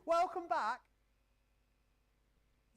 Welcome back.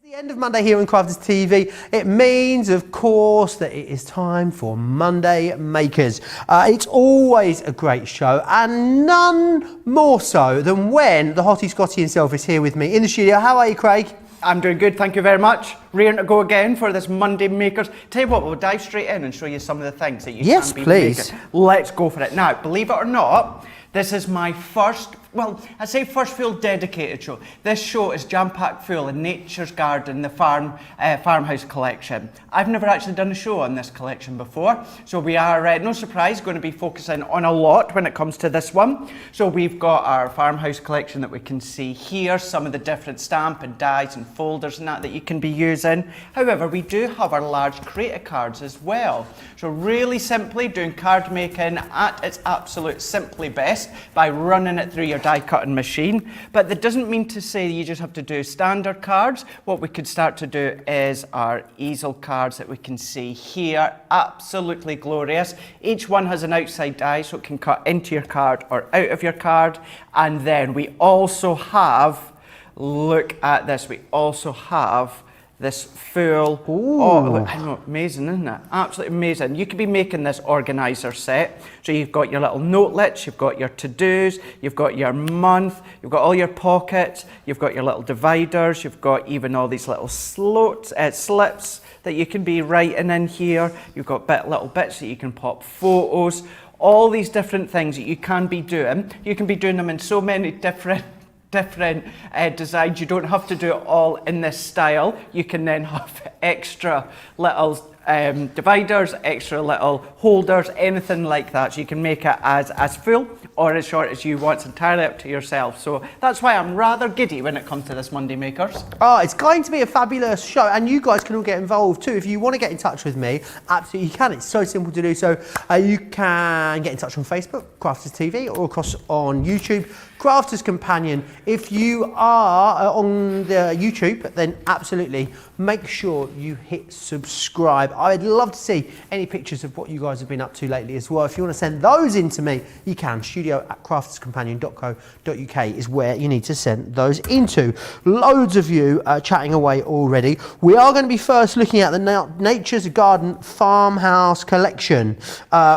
The end of Monday here on Crafters TV. It means, of course, that it is time for Monday Makers. It's always a great show, and none more so than when the Hottie Scotty himself is here with me in the studio. How are you, Craig? I'm doing good, thank you very much. Rearing to go again for this Monday Makers. Tell you what, we'll dive straight in and show you some of the things that you can be please. making. Let's go for it. Now, believe it or not, this is my first, well, I say first full dedicated show. This show is jam-packed full in Nature's Garden, the farmhouse collection. I've never actually done a show on this collection before, so we are, no surprise, going to be focusing on a lot when it comes to this one. So we've got our farmhouse collection that we can see here, some of the different stamp and dies and folders and that you can be using. However, we do have our large creative cards as well. So really simply doing card making at its absolute simply best by running it through your die cutting machine. But that doesn't mean to say you just have to do standard cards. What we could start to do is our easel cards that we can see here. Absolutely glorious. Each one has an outside die so it can cut into your card or out of your card. And then we also have, look at this, we also have this full, oh, I know, amazing, isn't it? Absolutely amazing. You could be making this organizer set. So you've got your little notelets, you've got your to-dos, you've got your month, you've got all your pockets, you've got your little dividers, you've got even all these little slips that you can be writing in here. You've got little bits that you can pop photos, all these different things that you can be doing. You can be doing them in so many different designs. You don't have to do it all in this style. You can then have extra little dividers, extra little holders, anything like that. So you can make it as full or as short as you want. It's entirely up to yourself. So that's why I'm rather giddy when it comes to this Monday Makers. Oh, it's going to be a fabulous show, and you guys can all get involved too. If you want to get in touch with me, absolutely you can. It's so simple to do so. You can get in touch on Facebook, Crafters TV, or across on YouTube, Crafters Companion. If you are on the YouTube, then absolutely make sure you hit subscribe. I'd love to see any pictures of what you guys have been up to lately as well. If you want to send those in to me, you can. studio@crafterscompanion.co.uk is where you need to send those into. Loads of you chatting away already. We are going to be first looking at the Nature's Garden Farmhouse collection,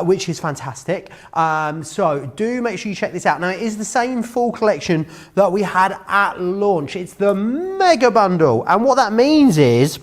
which is fantastic. So do make sure you check this out. Now, it is the same full collection that we had at launch. It's the mega bundle, and what that means is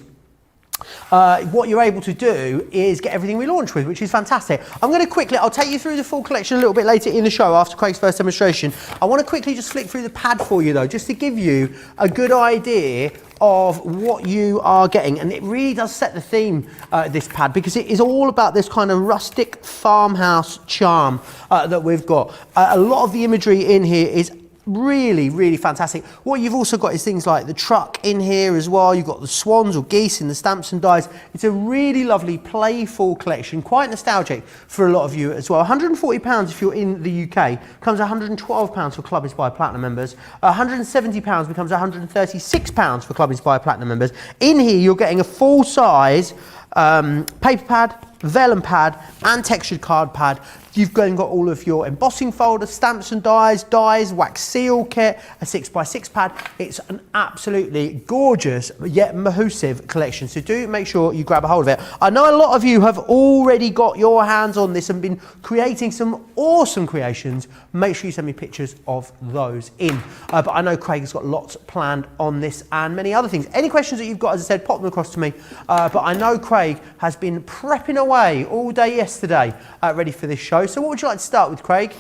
what you're able to do is get everything we launch with, which is fantastic. I'm going to quickly, I'll take you through the full collection a little bit later in the show after Craig's first demonstration. I want to quickly just flick through the pad for you though, just to give you a good idea of what you are getting. And it really does set the theme, this pad, because it is all about this kind of rustic farmhouse charm that we've got. A lot of the imagery in here is really fantastic. What you've also got is things like the truck in here as well. You've got the swans or geese in the stamps and dies. It's a really lovely playful collection, quite nostalgic for a lot of you as well. £140 if you're in the UK, comes £112 for Club Inspire Platinum members. £170 becomes £136 for Club Inspire Platinum members. In here you're getting a full size paper pad, vellum pad and textured card pad. You've got all of your embossing folders, stamps and dies, wax seal kit, a 6x6 pad. It's an absolutely gorgeous yet mahoosive collection. So do make sure you grab a hold of it. I know a lot of you have already got your hands on this and been creating some awesome creations. Make sure you send me pictures of those in. But I know Craig has got lots planned on this and many other things. Any questions that you've got, as I said, pop them across to me. But I know Craig has been prepping away all day yesterday, ready for this show. So what would you like to start with, Craig?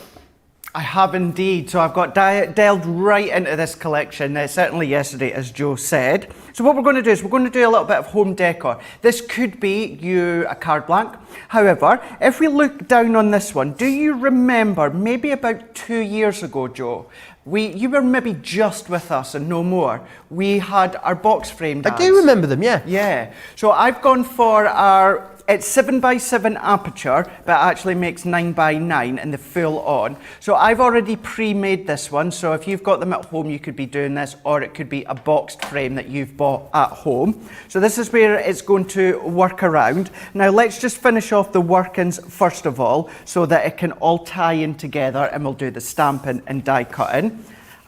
I have indeed. So I've got delved right into this collection, certainly yesterday, as Joe said. So what we're going to do is we're going to do a little bit of home decor. This could be a card blank. However, if we look down on this one, do you remember maybe about 2 years ago, Joe, you were maybe just with us and no more. We had our box framed. I do remember them, yeah. Yeah. So I've gone for our, it's 7x7 aperture, but actually makes 9x9 in the full on. So I've already pre-made this one. So if you've got them at home, you could be doing this, or it could be a boxed frame that you've bought at home. So this is where it's going to work around. Now let's just finish off the workings first of all, so that it can all tie in together, and we'll do the stamping and die cutting.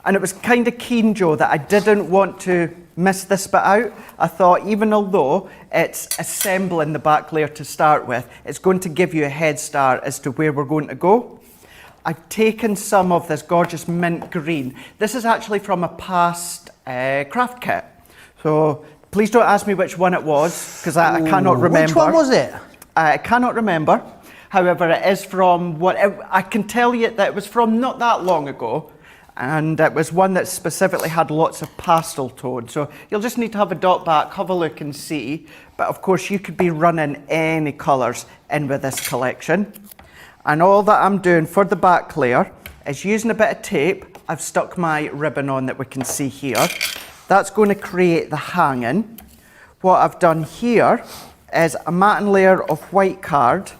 And it was kind of keen, Joe, that I didn't want to miss this bit out. I thought, even although it's assembling the back layer to start with, it's going to give you a head start as to where we're going to go. I've taken some of this gorgeous mint green. This is actually from a past craft kit. So please don't ask me which one it was, because I cannot remember. Which one was it? I cannot remember. However, it is from I can tell you that it was from not that long ago. And it was one that specifically had lots of pastel tones. So you'll just need to have a dot back, have a look and see. But of course you could be running any colours in with this collection. And all that I'm doing for the back layer is using a bit of tape. I've stuck my ribbon on that we can see here. That's going to create the hanging. What I've done here is a matting layer of white card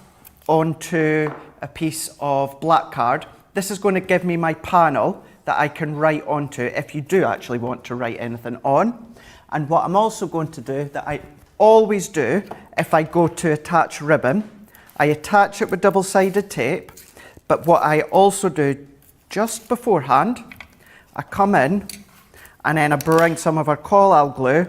onto a piece of black card. This is going to give me my panel that I can write onto if you do actually want to write anything on. And what I'm also going to do, that I always do if I go to attach ribbon, I attach it with double-sided tape, but what I also do just beforehand, I come in and then I bring some of our collal glue.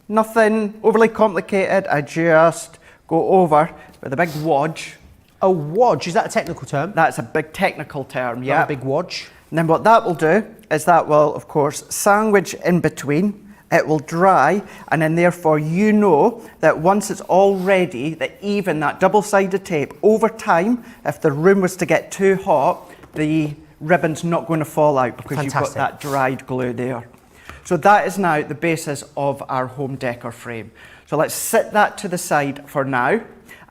Nothing overly complicated, I just go over with a big wodge. A wodge, is that a technical term? That's a big technical term, yeah. A big wodge. And then what that will do is that will, of course, sandwich in between. It will dry, and then therefore you know that once it's all ready, that even that double-sided tape, over time, if the room was to get too hot, the ribbon's not going to fall out because you've got that dried glue there. So that is now the basis of our home decor frame. So let's set that to the side for now,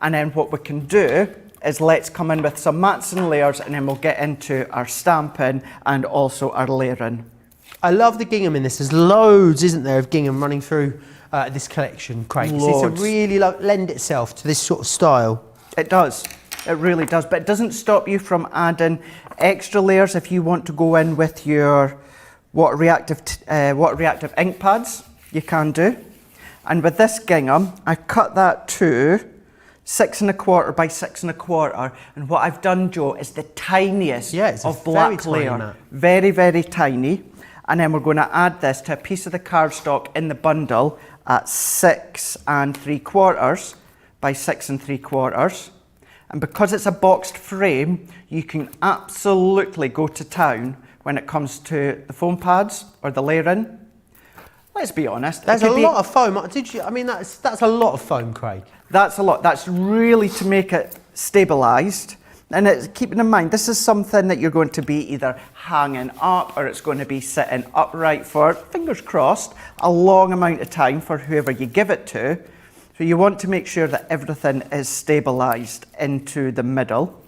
and then what we can do is let's come in with some mats and layers, and then we'll get into our stamping and also our layering. I love the gingham in this. There's loads, isn't there, of gingham running through this collection, Craig. It seems to really lend itself to this sort of style. It does. It really does. But it doesn't stop you from adding extra layers if you want to go in with your water reactive ink pads. You can do. And with this gingham, I've cut that to 6 1/4 by 6 1/4, and what I've done, Joe, is the tiniest of black layer. Very, very tiny. And then we're going to add this to a piece of the cardstock in the bundle at 6 3/4 by 6 3/4. And because it's a boxed frame, you can absolutely go to town when it comes to the foam pads or the layering. Let's be honest. There's a lot of foam. I mean, that's a lot of foam, Craig. That's a lot. That's really to make it stabilised. And keeping in mind, this is something that you're going to be either hanging up or it's going to be sitting upright for, fingers crossed, a long amount of time for whoever you give it to. So you want to make sure that everything is stabilised into the middle.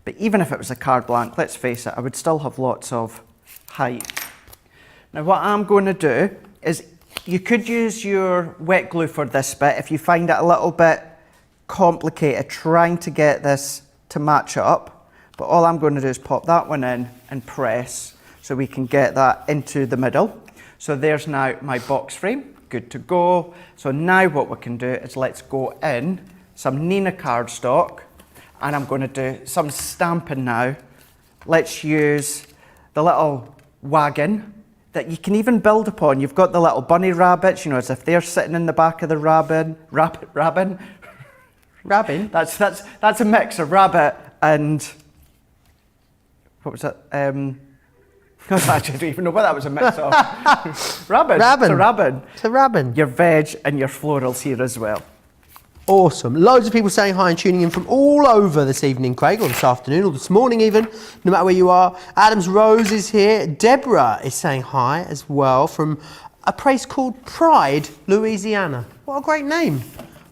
But even if it was a card blank, let's face it, I would still have lots of height. Now what I'm going to do is, you could use your wet glue for this bit if you find it a little bit complicated trying to get this to match up. But all I'm going to do is pop that one in and press so we can get that into the middle. So there's now my box frame, good to go. So now what we can do is let's go in some Nina cardstock, and I'm going to do some stamping now. Let's use the little wagon that you can even build upon. You've got the little bunny rabbits, you know, as if they're sitting in the back of the rabbin. That's a mix of rabbit and, what was that? I don't even know what that was a mix of. Rabbin. It's a rabbin. It's a rabbin. Your veg and your florals here as well. Awesome. Loads of people saying hi and tuning in from all over this evening, Craig, or this afternoon, or this morning even, no matter where you are. Adams Rose is here. Deborah is saying hi as well from a place called Pride, Louisiana. What a great name.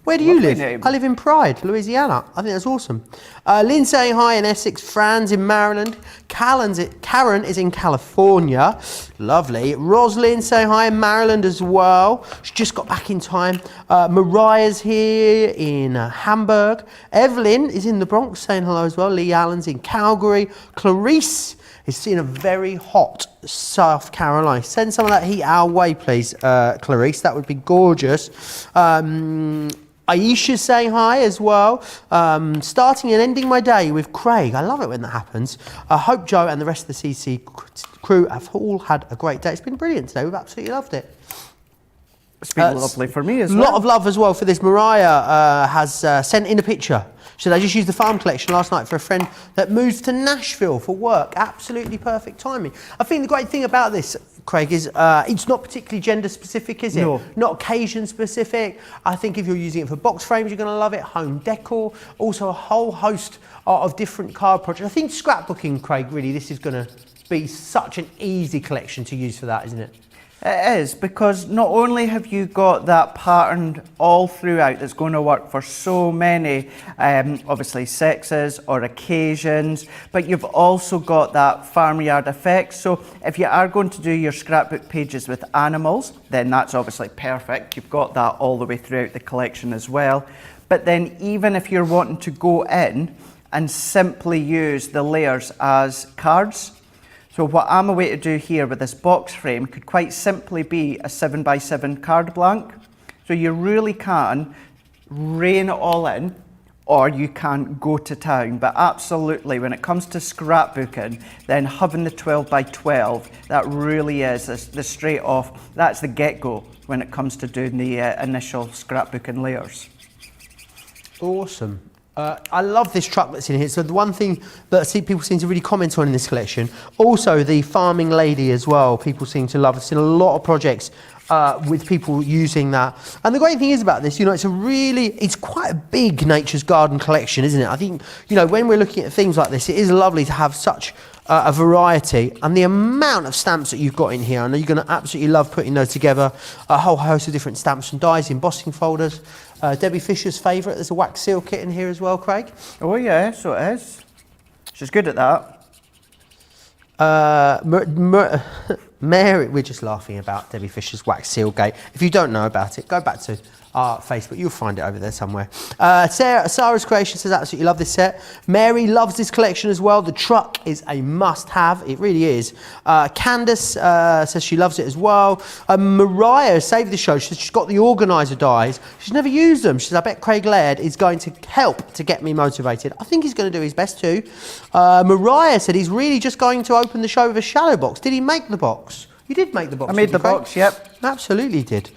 Where do you live? Name. I live in Pride, Louisiana. I think that's awesome. Lynn saying hi in Essex. Fran's in Maryland. Karen is in California. Lovely. Roslyn saying hi in Maryland as well. She just got back in time. Mariah's here in Hamburg. Evelyn is in the Bronx saying hello as well. Lee Allen's in Calgary. Clarice is in a very hot South Carolina. Send some of that heat our way, please, Clarice. That would be gorgeous. Aisha's saying hi as well. Starting and ending my day with Craig. I love it when that happens. I hope Joe and the rest of the CC crew have all had a great day. It's been brilliant today. We've absolutely loved it. It's been lovely for me as well. A lot of love as well for this. Mariah has sent in a picture. She said, I just used the farm collection last night for a friend that moved to Nashville for work. Absolutely perfect timing. I think the great thing about this, Craig, is it's not particularly gender specific, is it? No. Not occasion specific. I think if you're using it for box frames, you're going to love it. Home decor, also a whole host of different card projects. I think scrapbooking, Craig, really, this is going to be such an easy collection to use for that, isn't it? It is, because not only have you got that pattern all throughout that's going to work for so many, obviously sexes or occasions, but you've also got that farmyard effect. So if you are going to do your scrapbook pages with animals, then that's obviously perfect. You've got that all the way throughout the collection as well. But then even if you're wanting to go in and simply use the layers as cards, so what I'm away to do here with this box frame could quite simply be a 7x7 card blank. So you really can rein it all in, or you can go to town. But absolutely, when it comes to scrapbooking, then having the 12x12, that really is the straight off, that's the get-go when it comes to doing the initial scrapbooking layers. Awesome. I love this truck that's in here. So the one thing that people seem to really comment on in this collection, also the farming lady as well, people seem to love. I've seen a lot of projects with people using that. And the great thing is about this, you know, it's quite a big Nature's Garden collection, isn't it? I think, you know, when we're looking at things like this, it is lovely to have such a variety, and the amount of stamps that you've got in here. I know you're going to absolutely love putting those together. A whole host of different stamps and dies, embossing folders. Debbie Fisher's favourite, there's a wax seal kit in here as well, Craig. Oh yeah, so it is. She's good at that. Mary, we're just laughing about Debbie Fisher's wax seal gate. If you don't know about it, go back to our Facebook. You'll find it over there somewhere. Sarah's Creation says, absolutely love this set. Mary loves this collection as well. The truck is a must-have. It really is. Candace says she loves it as well. Mariah saved the show. She says she's got the organiser dies. She's never used them. She says, I bet Craig Laird is going to help to get me motivated. I think he's going to do his best too. Mariah said he's really just going to open the show with a shallow box. Did he make the box? You did make the box. I made the box, yep. Absolutely did.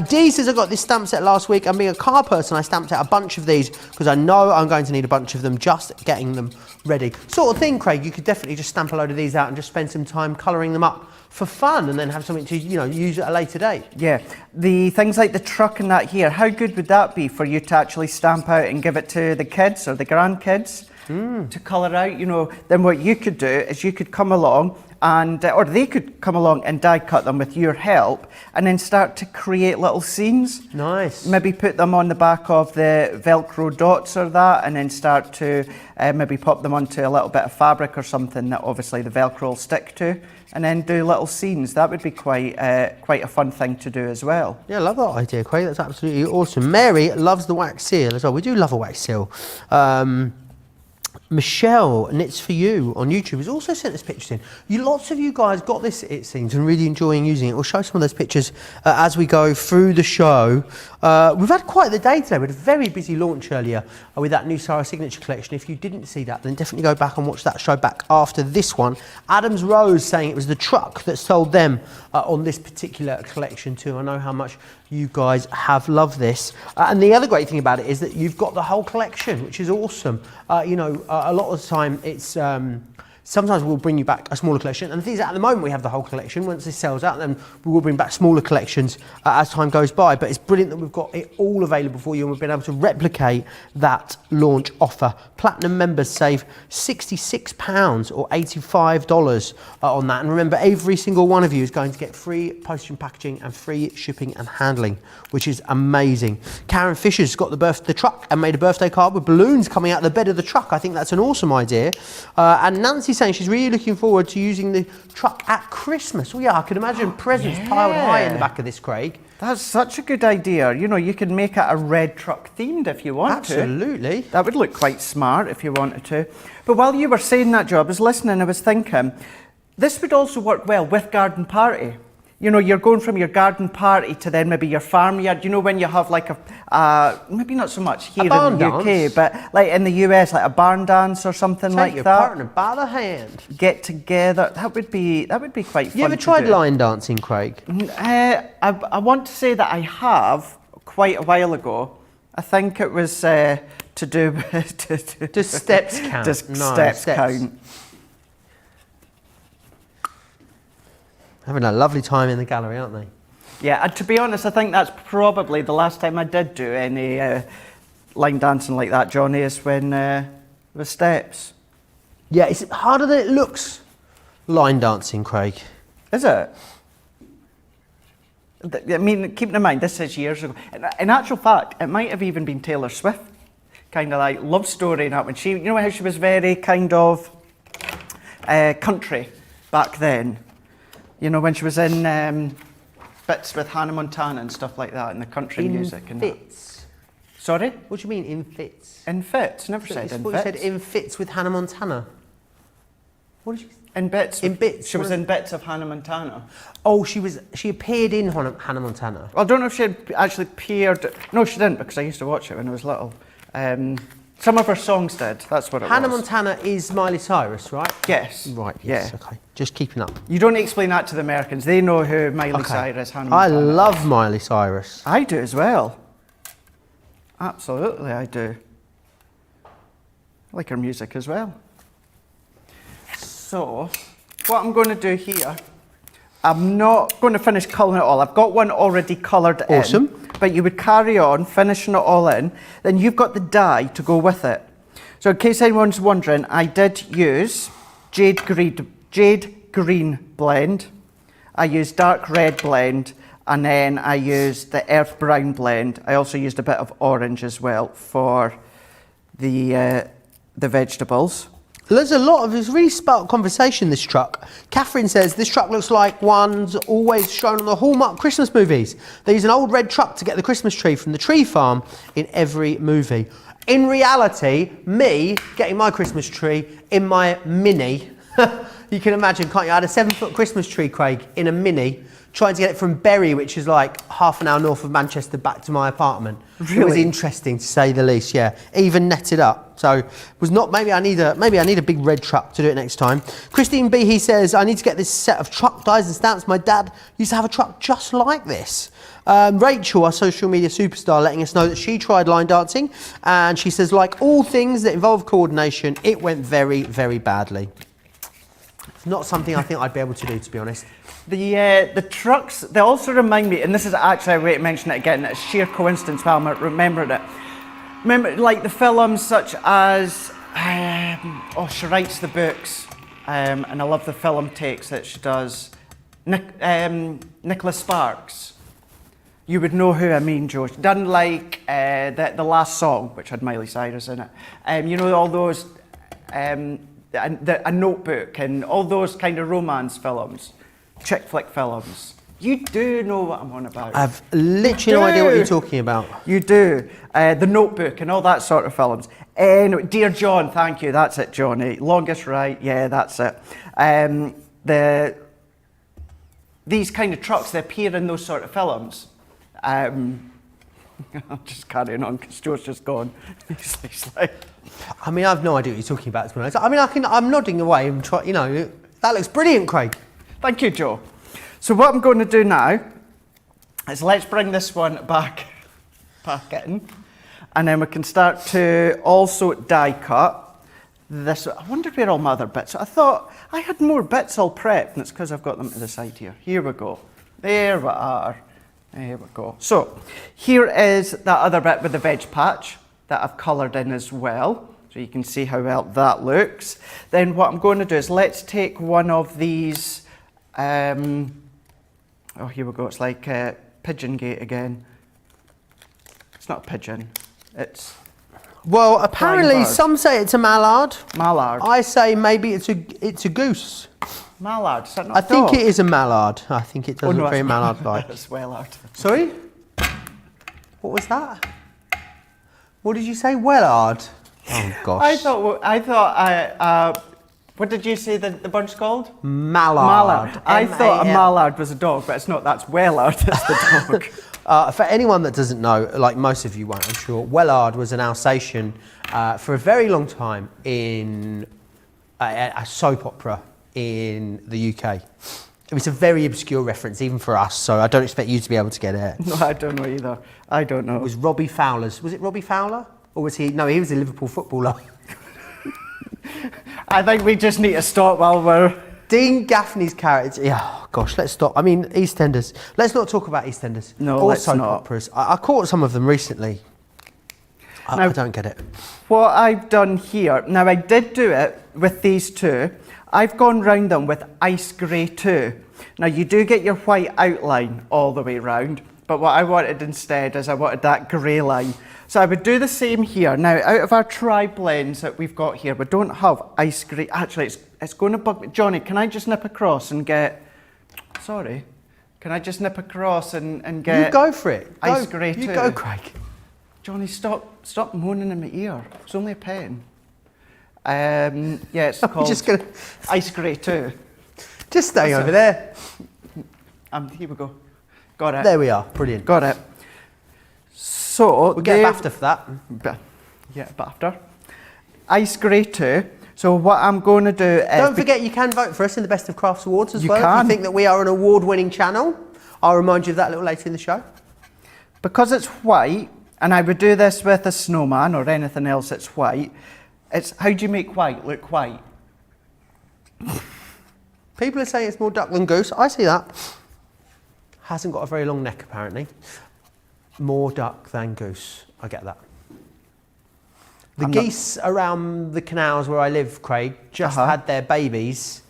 Dee says, I got this stamp set last week, and being a car person, I stamped out a bunch of these because I know I'm going to need a bunch of them, just getting them ready. Sort of thing, Craig, you could definitely just stamp a load of these out and just spend some time colouring them up for fun, and then have something to, you know, use at a later date. Yeah, the things like the truck and that here, how good would that be for you to actually stamp out and give it to the kids or the grandkids to colour out? You know, then what you could do is you could come along and, or they could come along and die cut them with your help, and then start to create little scenes. Nice. Maybe put them on the back of the Velcro dots or that, and then start to maybe pop them onto a little bit of fabric or something that obviously the Velcro will stick to, and then do little scenes. That would be quite a fun thing to do as well. Yeah, I love that idea, Craig. That's absolutely awesome. Mary loves the wax seal as well. We do love a wax seal. Michelle Knits For You on YouTube has also sent us pictures in. Lots of you guys got this, it seems, and really enjoying using it. We'll show some of those pictures as we go through the show. We've had quite the day today. We had a very busy launch earlier with that new Sarah Signature collection. If you didn't see that, then definitely go back and watch that show back after this one. Adams Rose saying it was the truck that sold them on this particular collection too. I know how much you guys have loved this. And the other great thing about it is that you've got the whole collection, which is awesome. You know, a lot of the time it's sometimes we'll bring you back a smaller collection, and the thing is, at the moment we have the whole collection. Once this sells out, then we will bring back smaller collections as time goes by. But it's brilliant that we've got it all available for you, and we've been able to replicate that launch offer. Platinum members save £66 or $85 on that. And remember, every single one of you is going to get free postage and packaging and free shipping and handling, which is amazing. Karen Fisher's got the truck and made a birthday card with balloons coming out the bed of the truck. I think that's an awesome idea. And Nancy's saying she's really looking forward to using the truck at Christmas. Oh yeah, I can imagine presents piled high in the back of this, Craig. That's such a good idea. You know, you could make it a red truck themed if you want to. Absolutely. That would look quite smart if you wanted to. But while you were saying that, Joe, I was listening, I was thinking, this would also work well with Garden Party. you know, you're going from your garden party to then maybe your farmyard. You know, when you have like maybe not so much here in the UK, but like in the US, like a barn dance or something like that. Take your partner by the hand. Get together. That would be quite fun. You ever tried line dancing, Craig? I want to say that I have quite a while ago. I think it was to do with... Does steps count? Does steps count? Having a lovely time in the gallery, aren't they? Yeah, and to be honest, I think that's probably the last time I did do any line dancing like that, Johnny, is when with steps. Yeah, it's harder than it looks, line dancing, Craig. Is it? I mean, keeping in mind, this is years ago. In actual fact, it might have even been Taylor Swift, kind of like love story and that when she, you know how she was very kind of country back then. You know, when she was in bits with Hannah Montana and stuff like that, and the country music. And fits. That. Sorry? What do you mean, in fits? In fits? Never said in fits. You said in fits with Hannah Montana. What did you say? In bits. In bits. She was in bits of Hannah Montana. Oh, she appeared in Hannah Montana. Well, I don't know if she had actually appeared. No, she didn't, because I used to watch it when I was little. Some of her songs did. That's what it was. Hannah Montana is Miley Cyrus, right? Yes. Right. Yes. Yeah. Okay. Just keeping up. You don't explain that to the Americans. They know who Miley Cyrus, Hannah I Montana love is. Miley Cyrus. I do as well. Absolutely, I do. I like her music as well. So, what I'm going to do here, I'm not going to finish colouring it all. I've got one already coloured in. Awesome. But you would carry on, finishing it all in. Then you've got the dye to go with it. So in case anyone's wondering, I did use jade green blend. I used dark red blend. And then I used the earth brown blend. I also used a bit of orange as well for the vegetables. There's it's really sparked conversation, this truck. Catherine says, this truck looks like one's always shown on the Hallmark Christmas movies. They use an old red truck to get the Christmas tree from the tree farm in every movie. In reality, me getting my Christmas tree in my Mini, you can imagine, can't you? I had a 7-foot Christmas tree, Craig, in a Mini, trying to get it from Bury, which is like half an hour north of Manchester, back to my apartment. Really? It was interesting, to say the least, yeah. Even netted up. So it was not, maybe I need a big red truck to do it next time. Christine B, he says, I need to get this set of truck dies and stamps. My dad used to have a truck just like this. Rachel, our social media superstar, letting us know that she tried line dancing, and she says, like all things that involve coordination, it went very, very badly. It's not something I think I'd be able to do, to be honest. The trucks, they also remind me, and this is actually a way to mention it again, it's sheer coincidence while I'm remembering it. Remember, like the films such as, she writes the books, and I love the film takes that she does. Nicholas Sparks. You would know who I mean, Joe. She done like the last song, which had Miley Cyrus in it. You know, all those, a Notebook and all those kind of romance films, chick flick films. You do know what I'm on about. I've literally no idea what you're talking about. You do. The Notebook and all that sort of films. Anyway, Dear John, thank you, that's it, Johnny. Longest Ride, yeah, that's it. These kind of trucks, they appear in those sort of films. I'm just carrying on because Joe's just gone. He's like... I mean, I've no idea what you're talking about, to be honest. I mean, I'm nodding away and try, you know, that looks brilliant, Craig. Thank you, Joe. So what I'm going to do now is let's bring this one back in, and then we can start to also die cut this. I wondered where all my other bits. I thought I had more bits all prepped, and it's because I've got them to the side here. Here we go. There we are. There we go. So here is that other bit with the veg patch that I've coloured in as well. So you can see how well that looks. Then what I'm going to do is let's take one of these. Oh, here we go. It's like pigeon gate again. It's not a pigeon. It's... Well, apparently some say it's a mallard. Mallard. I say maybe it's a goose. Mallard. Is that not I think it is a mallard. I think it does look very mallard-like. It's Wellard. Sorry? What was that? What did you say? Wellard? Oh gosh. I thought What did you say the bird's called? Mallard. Mallard. I thought a M-A-L. mallard was a dog, but it's not. That's Wellard. It's the dog. For anyone that doesn't know, like most of you won't, I'm sure, Wellard was an Alsatian for a very long time in a soap opera in the UK. It's a very obscure reference, even for us, so I don't expect you to be able to get it. No, I don't know either. I don't know. It was Robbie Fowler's. Was it Robbie Fowler? Or was he? No, he was a Liverpool footballer. I think we just need to stop while we're... Dean Gaffney's character. Yeah, oh gosh, let's stop. I mean, EastEnders. Let's not talk about EastEnders. No, or let's soap not. operas. I caught some of them recently. I don't get it. What I've done here, now I did do it with these two. I've gone round them with ice grey too. Now you do get your white outline all the way round, but what I wanted instead is I wanted that grey line. So I would do the same here. Now out of our tri-blends that we've got here, we don't have ice grey. Actually, it's going to bug me. Johnny, can I just nip across and get, sorry, can I just nip across and get... You go for it. Ice grey too. You go, Craig. Johnny, stop moaning in my ear. It's only a pen. Yeah, it's called Just gonna... Ice Grey too. Just stay over there. Here we go. Got it. There we are. Brilliant. Got it. So We'll get BAFTA for that. Yeah, BAFTA. Ice Grey too. So what I'm going to do is... Don't forget you can vote for us in the Best of Crafts Awards as well. You can. If you think that we are an award-winning channel, I'll remind you of that a little later in the show. Because it's white, and I would do this with a snowman or anything else that's white, it's how do you make white look white? People are saying it's more duck than goose. I see that. Hasn't got a very long neck, apparently. More duck than goose. I get that. The geese around the canals where I live, Craig, just had their babies.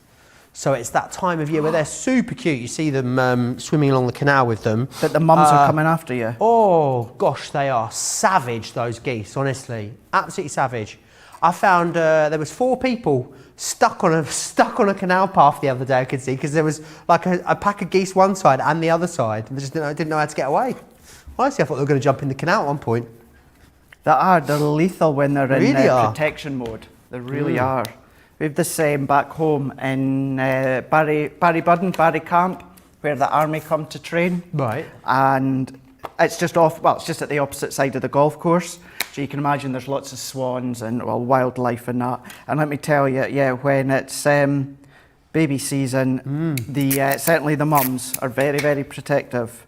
So it's that time of year where they're super cute. You see them swimming along the canal with them. That the mums are coming after you. Oh, gosh, they are savage, those geese, honestly. Absolutely savage. I found there was 4 people stuck on a canal path the other day, I could see, because there was like a pack of geese one side and the other side. They just didn't know how to get away. Honestly, I thought they were going to jump in the canal at one point. They're lethal when they're in Really are. protection mode. They really are. We have the same back home in Barry Camp, where the army come to train. Right. And it's just it's just at the opposite side of the golf course. So you can imagine there's lots of swans and wildlife and that. And let me tell you, yeah, when it's baby season, certainly the mums are very, very protective.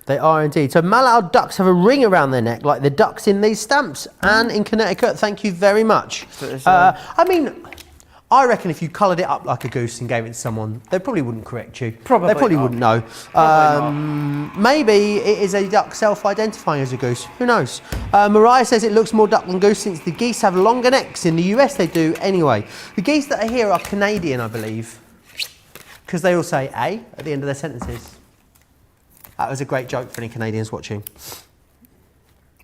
They are indeed. So mallard ducks have a ring around their neck, like the ducks in these stamps. And in Connecticut, thank you very much. I mean, I reckon if you coloured it up like a goose and gave it to someone, they probably wouldn't correct you. They probably wouldn't know. Maybe it is a duck self-identifying as a goose. Who knows? Mariah says it looks more duck than goose since the geese have longer necks. In the US, they do anyway. The geese that are here are Canadian, I believe, because they all say A at the end of their sentences. That was a great joke for any Canadians watching.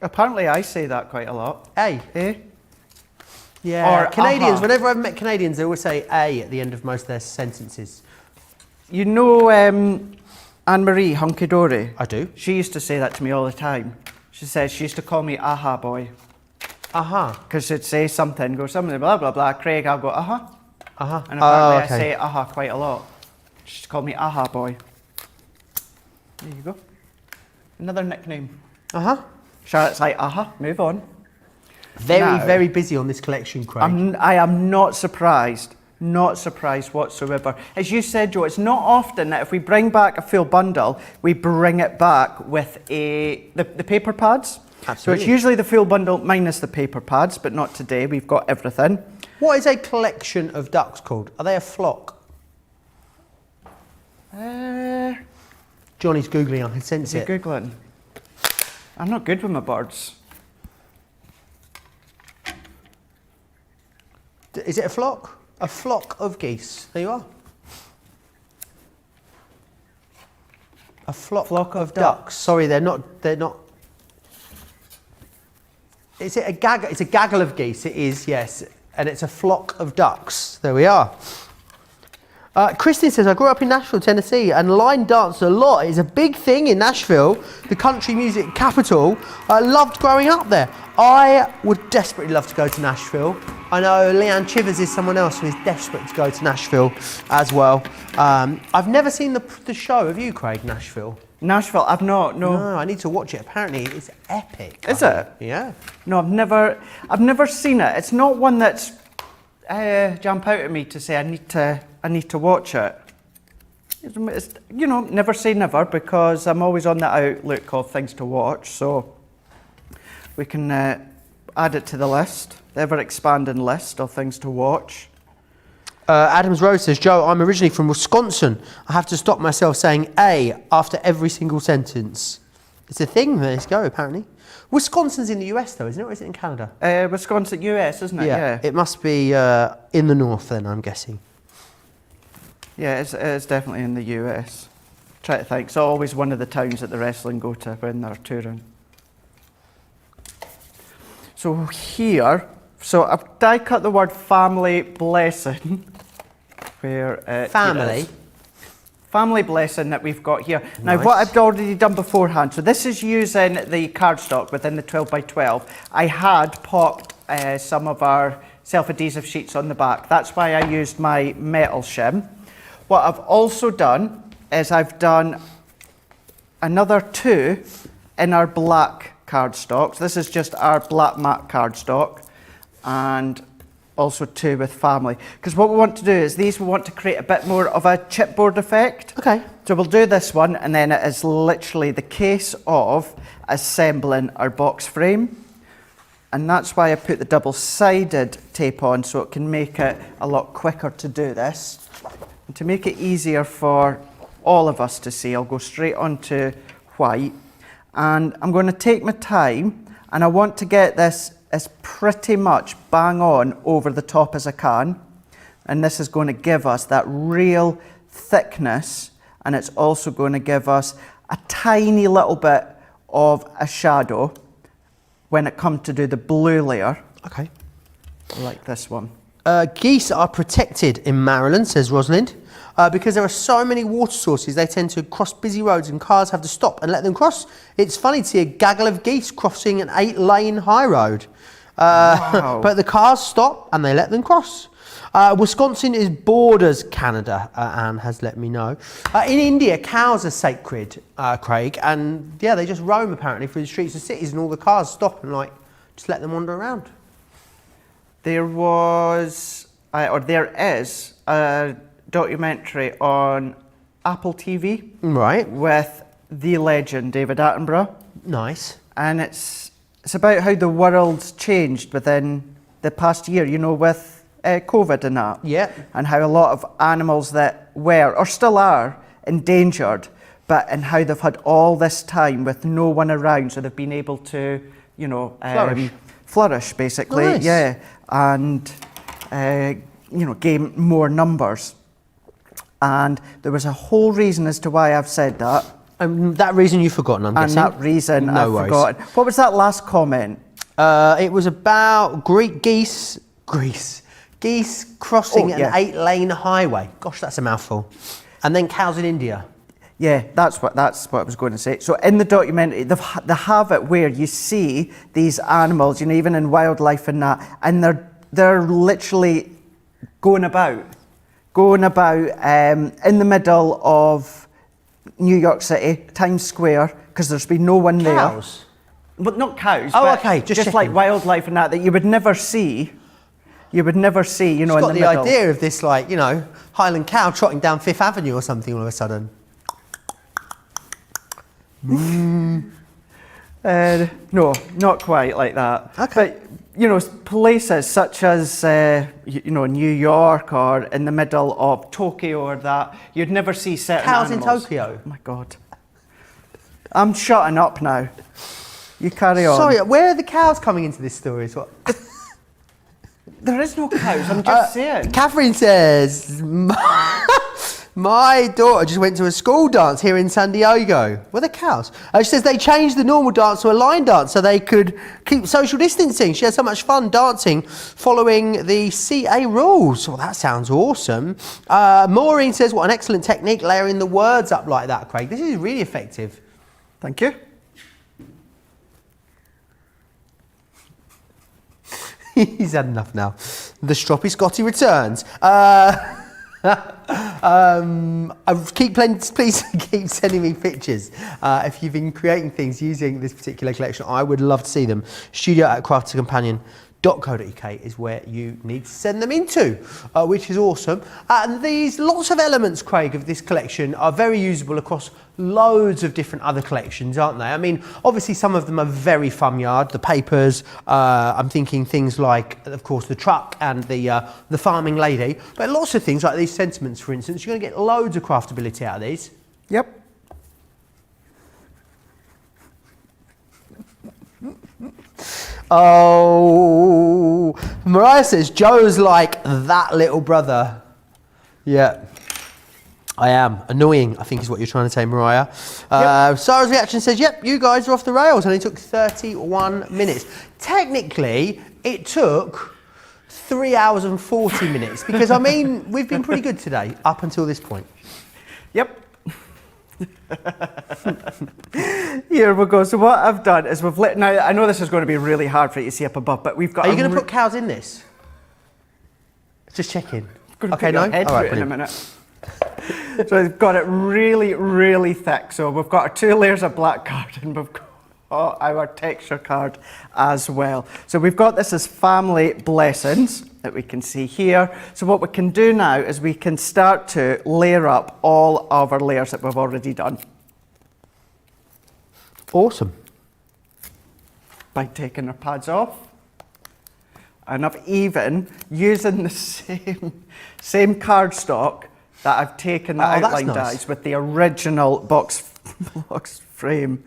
Apparently, I say that quite a lot. A. Eh? Yeah. Or Canadians, whenever I've met Canadians, they always say A at the end of most of their sentences. You know Anne-Marie Hunky Dory? I do. She used to say that to me all the time. She says she used to call me aha boy. Aha. Because she'd say something, go something, blah, blah, blah. Craig, I'll go aha. Aha. And apparently I say aha quite a lot. She's called me aha boy. There you go. Another nickname. Uh-huh. Charlotte's like, aha, move on. Very busy on this collection, Craig. I am not surprised. Not surprised whatsoever. As you said, Joe, it's not often that if we bring back a full bundle, we bring it back with the paper pads. Absolutely. So it's usually the full bundle minus the paper pads, but not today. We've got everything. What is a collection of ducks called? Are they a flock? Johnny's Googling, I can sense it. You're Googling. I'm not good with my birds. Is it a flock? A flock of geese. There you are. A flock of ducks. Sorry, they're not. Is it a gaggle? It's a gaggle of geese. It is, yes. And it's a flock of ducks. There we are. Kristen says, I grew up in Nashville, Tennessee, and line danced a lot. It's a big thing in Nashville, the country music capital. I loved growing up there. I would desperately love to go to Nashville. I know Leanne Chivers is someone else who is desperate to go to Nashville as well. I've never seen the show. Have you, Craig, Nashville? Nashville, I've not, no. No, I need to watch it. Apparently, it's epic. Is it? Yeah. No, I've never seen it. It's not one that's jump out at me to say I need to watch it. It's, you know, never say never, because I'm always on the outlook of things to watch, so we can add it to the list, the ever-expanding list of things to watch. Adams Rose says, Joe, I'm originally from Wisconsin. I have to stop myself saying A after every single sentence. It's a thing, let's go, apparently. Wisconsin's in the US, though, isn't it, or is it in Canada? Wisconsin, US, isn't it? Yeah. It must be in the north, then, I'm guessing. Yeah, it's definitely in the US. Try to think. It's always one of the towns that the wrestling go to when they're touring. So here, I've die cut the word family blessing. Where it Family? is. Family blessing that we've got here. Nice. Now, what I've already done beforehand, so this is using the cardstock within the 12 by 12. I had popped some of our self-adhesive sheets on the back. That's why I used my metal shim. What I've also done is I've done another 2 in our black cardstock. So this is just our black matte cardstock, and also 2 with family. Because what we want to do is we want to create a bit more of a chipboard effect. Okay. So we'll do this one, and then it is literally the case of assembling our box frame. And that's why I put the double-sided tape on, so it can make it a lot quicker to do this. And to make it easier for all of us to see, I'll go straight onto white. And I'm going to take my time, and I want to get this as pretty much bang on over the top as I can. And this is going to give us that real thickness, and it's also going to give us a tiny little bit of a shadow when it comes to do the blue layer. Okay. Like this one. Geese are protected in Maryland, says Rosalind, because there are so many water sources. They tend to cross busy roads and cars have to stop and let them cross. It's funny to see a gaggle of geese crossing an 8-lane high road. Wow. But the cars stop and they let them cross. Wisconsin borders Canada, Anne has let me know. In India, cows are sacred, Craig, and yeah, they just roam apparently through the streets of cities, and all the cars stop and just let them wander around. There was, or there is, a documentary on Apple TV. Right. With the legend David Attenborough. Nice. And it's about how the world's changed within the past year, you know, with COVID and that. Yeah. And how a lot of animals that were, or still are, endangered, and how they've had all this time with no one around, so they've been able to, you know, flourish basically. Nice. Yeah. And, you know, gain more numbers. And there was a whole reason as to why I've said that. That reason you've forgotten, I'm guessing. And that reason No I've worries. forgotten. What was that last comment? It was about geese crossing an 8-lane highway. Gosh, that's a mouthful. And then cows in India. Yeah, that's what I was going to say. So in the documentary, they have it where you see these animals, you know, even in wildlife and that, and they're literally going about in the middle of New York City, Times Square, because there's been no one there. Cows? But not cows. Oh, but okay, just like checking. wildlife and that you would never see. You would never see, you know, in the middle. It's got the idea of this, like, you know, Highland cow trotting down Fifth Avenue or something all of a sudden. No, not quite like that. Okay. But, you know, places such as, you know, New York or in the middle of Tokyo or that, you'd never see certain Cows animals. in Tokyo? Oh my God. I'm shutting up now. You carry on. Sorry, where are the cows coming into this story? Is what? There is no cows, I'm just saying. Catherine says, My daughter just went to a school dance here in San Diego. Were the cows? She says they changed the normal dance to a line dance so they could keep social distancing. She had so much fun dancing following the CA rules. Well, that sounds awesome. Maureen says, what an excellent technique, layering the words up like that, Craig. This is really effective. Thank you. He's had enough now. The stroppy Scotty returns. Please keep sending me pictures if you've been creating things using this particular collection. I would love to see them. studio@craftercompanion.co.uk is where you need to send them into, which is awesome. And these lots of elements, Craig, of this collection are very usable across loads of different other collections, aren't they? I mean, obviously some of them are very Farmyard, the papers. I'm thinking things like, of course, the truck and the farming lady. But lots of things like these sentiments, for instance, you're going to get loads of craftability out of these. Yep. Oh, Mariah says Joe's like that little brother. Yeah, I am. Annoying, I think is what you're trying to say, Mariah. Sarah's reaction says, yep, you guys are off the rails, and it took 31 minutes. Technically, it took 3 hours and 40 minutes, because, I mean, we've been pretty good today, up until this point. Yep. Here we go. So what I've done is we've lit. Now I know this is going to be really hard for you to see up above, but we've got. Are you going to put cows in this? Just checking. Okay, no. All right, in a minute. So we've got it really, really thick. So we've got our 2 layers of black card, and we've got our texture card as well. So we've got this as family blessings that we can see here. So what we can do now is we can start to layer up all of our layers that we've already done. Awesome. By taking our pads off. And I've even, using the same cardstock that I've taken the outline dies with the original box frame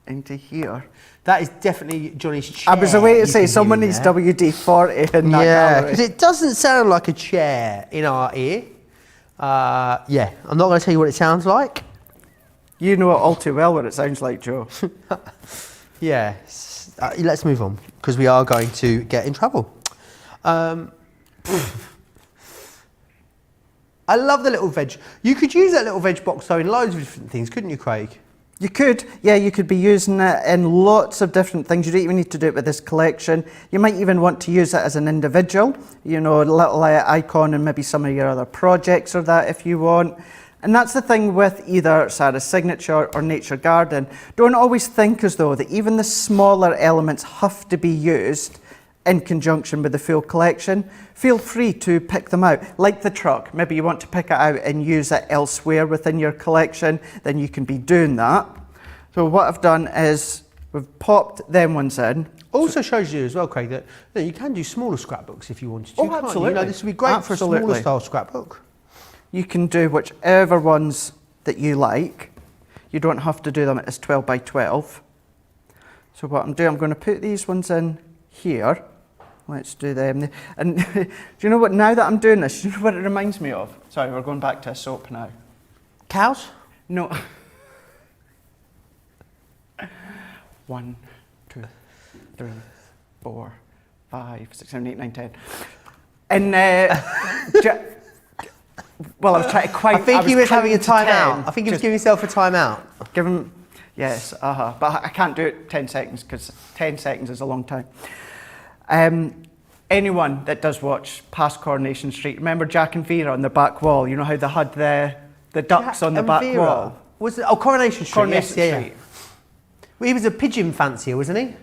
into here. That is definitely Johnny's chair. I was away to say someone needs WD-40 in that gallery. because it doesn't sound like a chair in our ear. Yeah, I'm not going to tell you what it sounds like. You know it all too well what it sounds like, Joe. Yeah, let's move on, because we are going to get in trouble. I love the little veg. You could use that little veg box though in loads of different things, couldn't you, Craig? You could, yeah, you could be using it in lots of different things. You don't even need to do it with this collection. You might even want to use it as an individual, you know, a little icon in maybe some of your other projects or that if you want. And that's the thing with either Sarah's Signature or Nature Garden. Don't always think as though that even the smaller elements have to be used in conjunction with the full collection. Feel free to pick them out. Like the truck, maybe you want to pick it out and use it elsewhere within your collection, then you can be doing that. So what I've done is we've popped them ones in. Also shows you as well, Craig, that you can do smaller scrapbooks if you wanted to. Oh, absolutely. You know, this would be great for a smaller style scrapbook. You can do whichever ones that you like. You don't have to do them as 12 by 12. So what I'm doing, I'm going to put these ones in here. Let's do them. And do you know what, now that I'm doing this, do you know what it reminds me of? Sorry, we're going back to a soap now. Cows? No. 1, 2, 3, 4, 5, 6, 7, 8, 9, 10. And well, I was trying to quite. I think he was having a timeout. I think he was giving himself a timeout. Give him, yes, but I can't do it 10 seconds because 10 seconds is a long time. Anyone that does watch past Coronation Street, remember Jack and Vera on the back wall? You know how they had the ducks on the back wall? Was it? Oh, Coronation Street. Coronation Street. Yeah. Well, he was a pigeon fancier, wasn't he?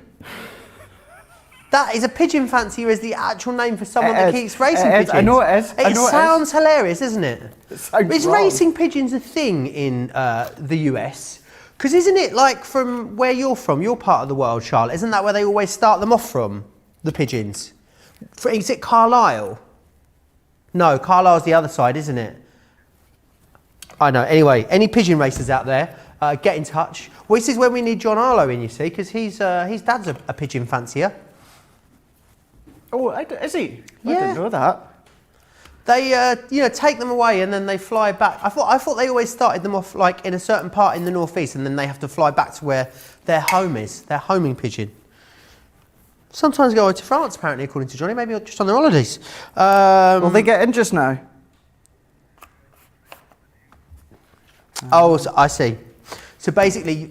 That is a pigeon fancier is the actual name for someone that keeps racing pigeons. I know it is. It sounds hilarious, isn't it? Is wrong. racing pigeons a thing in the US? Because isn't it like from where you're from, your part of the world, Charlotte? Isn't that where they always start them off from, the pigeons? Is it Carlisle? No, Carlisle's the other side, isn't it? I know. Anyway, any pigeon racers out there, get in touch. Well, this is when we need John Arlo in, you see, because his dad's a pigeon fancier. Oh, is he? Yeah. I didn't know that. They, take them away and then they fly back. I thought they always started them off like in a certain part in the northeast, and then they have to fly back to where their home is, their homing pigeon. Sometimes go over to France, apparently, according to Johnny. Maybe just on their holidays. Will they get in just now? Oh, so I see. So basically,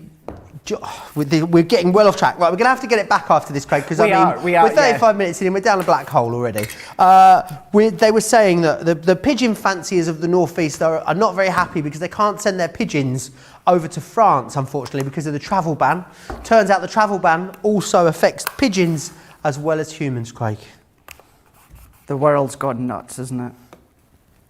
we're getting well off track. Right, we're going to have to get it back after this, Craig, because we're 35 minutes in and we're down a black hole already. They were saying that the pigeon fanciers of the northeast are not very happy because they can't send their pigeons over to France, unfortunately, because of the travel ban. Turns out the travel ban also affects pigeons as well as humans, Craig. The world's gone nuts, isn't it?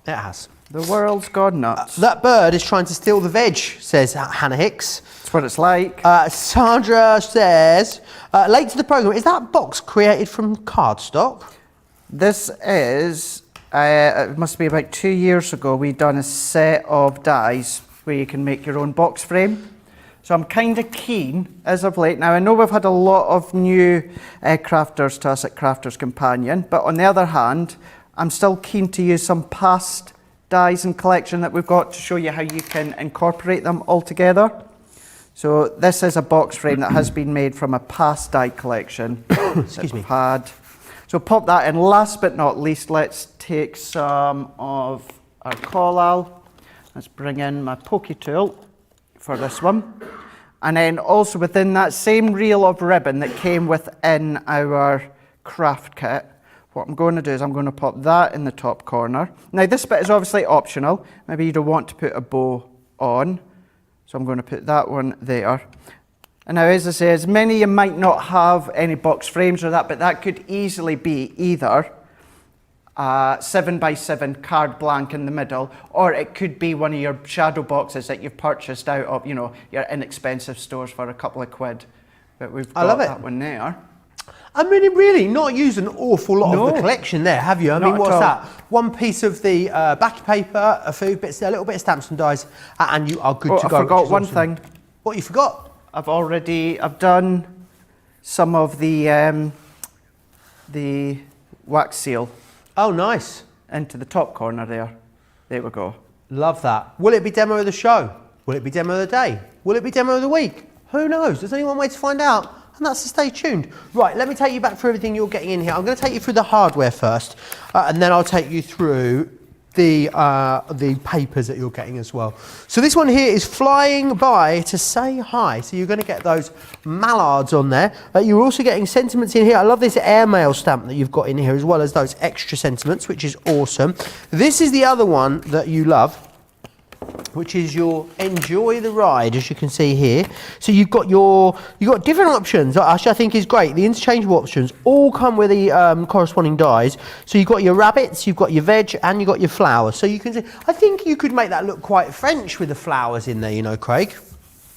It has. The world's gone nuts. That bird is trying to steal the veg, says Hannah Hicks. That's what it's like. Sandra says, late to the programme, is that box created from cardstock? This is, it must be about 2 years ago, we done a set of dies where you can make your own box frame. So I'm kind of keen, as of late. Now, I know we've had a lot of new crafters to us at Crafters Companion, but on the other hand, I'm still keen to use some past dies and collection that we've got to show you how you can incorporate them all together. So this is a box frame that has been made from a past die collection that we've had. So pop that in. Last but not least, let's take some of our collal. Let's bring in my pokey tool for this one. And then also within that same reel of ribbon that came within our craft kit, what I'm going to do is I'm going to pop that in the top corner. Now this bit is obviously optional. Maybe you don't want to put a bow on. So I'm going to put that one there. And now, as I say, as many of you might not have any box frames or that, but that could easily be either 7x7 card blank in the middle, or it could be one of your shadow boxes that you've purchased out of, your inexpensive stores for a couple of quid. But we've got that one there. I mean, really, not used an awful lot of the collection there, have you? I mean, what's that? One piece of the backing paper, a few bits, a little bit of stamps and dies, and you are good to go. I forgot one thing. What you forgot? I've done some of the wax seal. Oh, nice. Into the top corner there. There we go. Love that. Will it be demo of the show? Will it be demo of the day? Will it be demo of the week? Who knows? There's only one way to find out. And that's to stay tuned. Right, let me take you back through everything you're getting in here. I'm going to take you through the hardware first, and then I'll take you through the papers that you're getting as well. So this one here is flying by to say hi. So you're going to get those mallards on there. You're also getting sentiments in here. I love this airmail stamp that you've got in here, as well as those extra sentiments, which is awesome. This is the other one that you love, which is your enjoy the ride, as you can see here. So you've got different options, which I think is great. The interchangeable options all come with the corresponding dies. So you've got your rabbits, you've got your veg, and you've got your flowers. So you can see, I think you could make that look quite French with the flowers in there, Craig.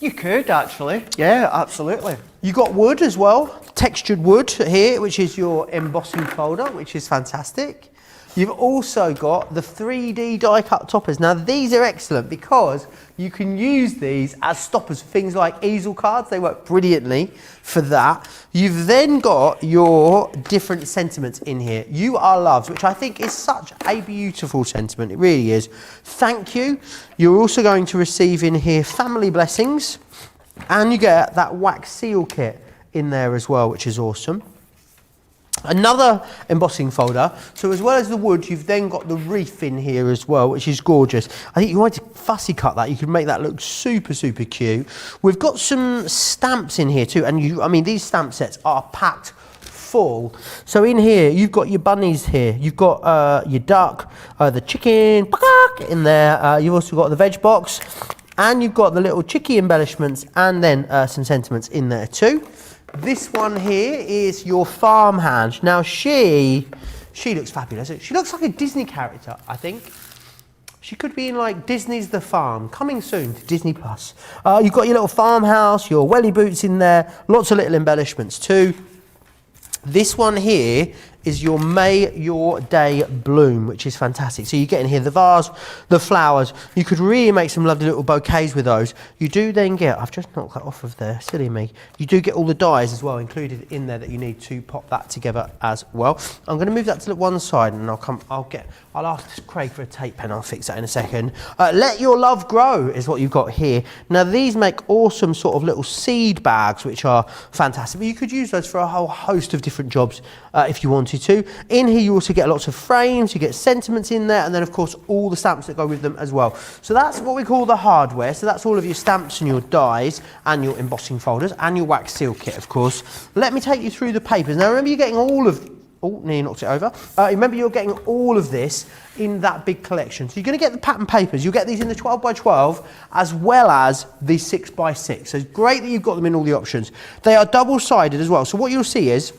You could actually. Yeah, absolutely. You got wood as well, textured wood here, which is your embossing folder, which is fantastic. You've also got the 3D die cut toppers. Now these are excellent because you can use these as stoppers for things like easel cards. They work brilliantly for that. You've then got your different sentiments in here. You are loved, which I think is such a beautiful sentiment. It really is. Thank you. You're also going to receive in here family blessings, and you get that wax seal kit in there as well, which is awesome. Another embossing folder. So as well as the wood, you've then got the wreath in here as well, which is gorgeous. I think you might fussy cut that. You could make that look super, super cute. We've got some stamps in here too. And these stamp sets are packed full. So in here, you've got your bunnies here. You've got your duck, the chicken in there. You've also got the veg box, and you've got the little chickie embellishments, and then some sentiments in there too. This one here is your farmhand. Now she looks fabulous. She looks like a Disney character, I think. She could be in like Disney's The Farm, coming soon to Disney Plus. You've got your little farmhouse, your welly boots in there, lots of little embellishments too. This one here is your May Your Day Bloom, which is fantastic. So you get in here the vase, the flowers. You could really make some lovely little bouquets with those. You do then get, I've just knocked that off of there, silly me. You do get all the dies as well included in there that you need to pop that together as well. I'm going to move that to the one side, and I'll ask Craig for a tape pen. I'll fix that in a second. Let Your Love Grow is what you've got here. Now these make awesome sort of little seed bags, which are fantastic. But you could use those for a whole host of different jobs if you wanted to. In here you also get lots of frames, you get sentiments in there, and then of course all the stamps that go with them as well. So that's what we call the hardware. So that's all of your stamps and your dies and your embossing folders and your wax seal kit, of course. Let me take you through the papers. Now remember, you're getting all of, oh, nearly knocked it over. Remember, you're getting all of this in that big collection. So you're going to get the pattern papers. You'll get these in the 12 by 12 as well as the 6 by 6. So it's great that you've got them in all the options. They are double-sided as well. So what you'll see is,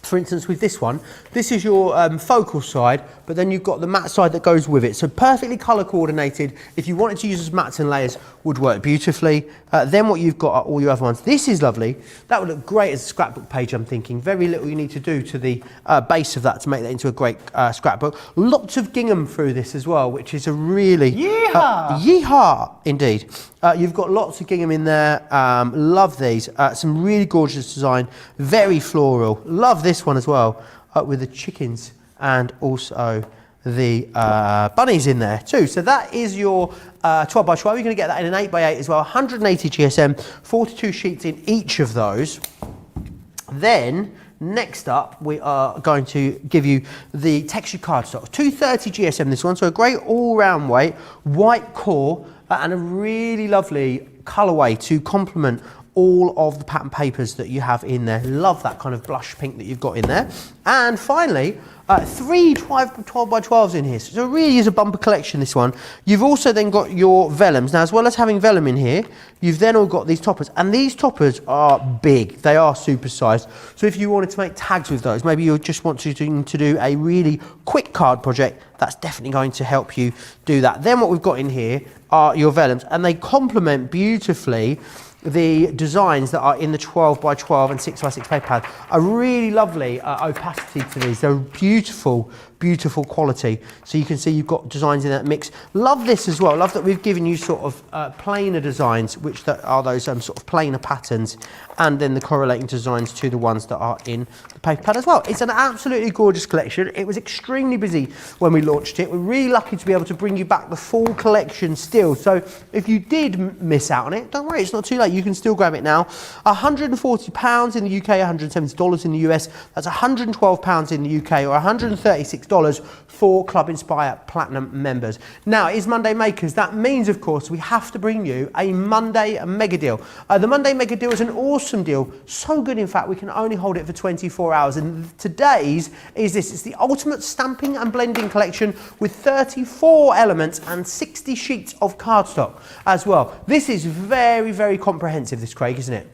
for instance, with this one, this is your focal side, but then you've got the matte side that goes with it. So perfectly colour coordinated. If you wanted to use as mattes and layers, would work beautifully. Then what you've got are all your other ones. This is lovely. That would look great as a scrapbook page, I'm thinking. Very little you need to do to the base of that to make that into a great scrapbook. Lots of gingham through this as well, which is a really... Yeehaw! Yeehaw, indeed. You've got lots of gingham in there. Love these. Some really gorgeous design. Very floral. Love this one as well, with the chickens and also the bunnies in there too. So that is your 12 by 12. You're going to get that in an 8 by 8 as well. 180 GSM, 42 sheets in each of those. Then next up, we are going to give you the textured cardstock. 230 GSM this one, so a great all-round weight, white core, and a really lovely colourway to complement all of the pattern papers that you have in there. Love that kind of blush pink that you've got in there. And finally, 3 12 by 12s in here. So it really is a bumper collection, this one. You've also then got your vellums. Now, as well as having vellum in here, you've then all got these toppers. And these toppers are big. They are supersized. So if you wanted to make tags with those, maybe you just want to do a really quick card project, that's definitely going to help you do that. Then what we've got in here are your vellums, and they complement beautifully the designs that are in the 12 by 12 and 6 by 6 paper pad. A really lovely opacity to these. They're beautiful, beautiful quality. So you can see you've got designs in that mix. Love this as well. Love that we've given you sort of plainer designs, which are those sort of plainer patterns, and then the correlating designs to the ones that are in the paper pad as well. It's an absolutely gorgeous collection. It was extremely busy when we launched it. We're really lucky to be able to bring you back the full collection still. So if you did miss out on it, don't worry, it's not too late. You can still grab it now. £140 in the UK, $170 in the US. That's £112 in the UK, or $136 for Club Inspire Platinum members. Now, it is Monday Makers. That means, of course, we have to bring you a Monday mega deal. The Monday mega deal is an awesome deal. So good, in fact, we can only hold it for 24 hours. And today's is this. It's the ultimate stamping and blending collection with 34 elements and 60 sheets of cardstock as well. This is very, very comprehensive, this, Craig, isn't it?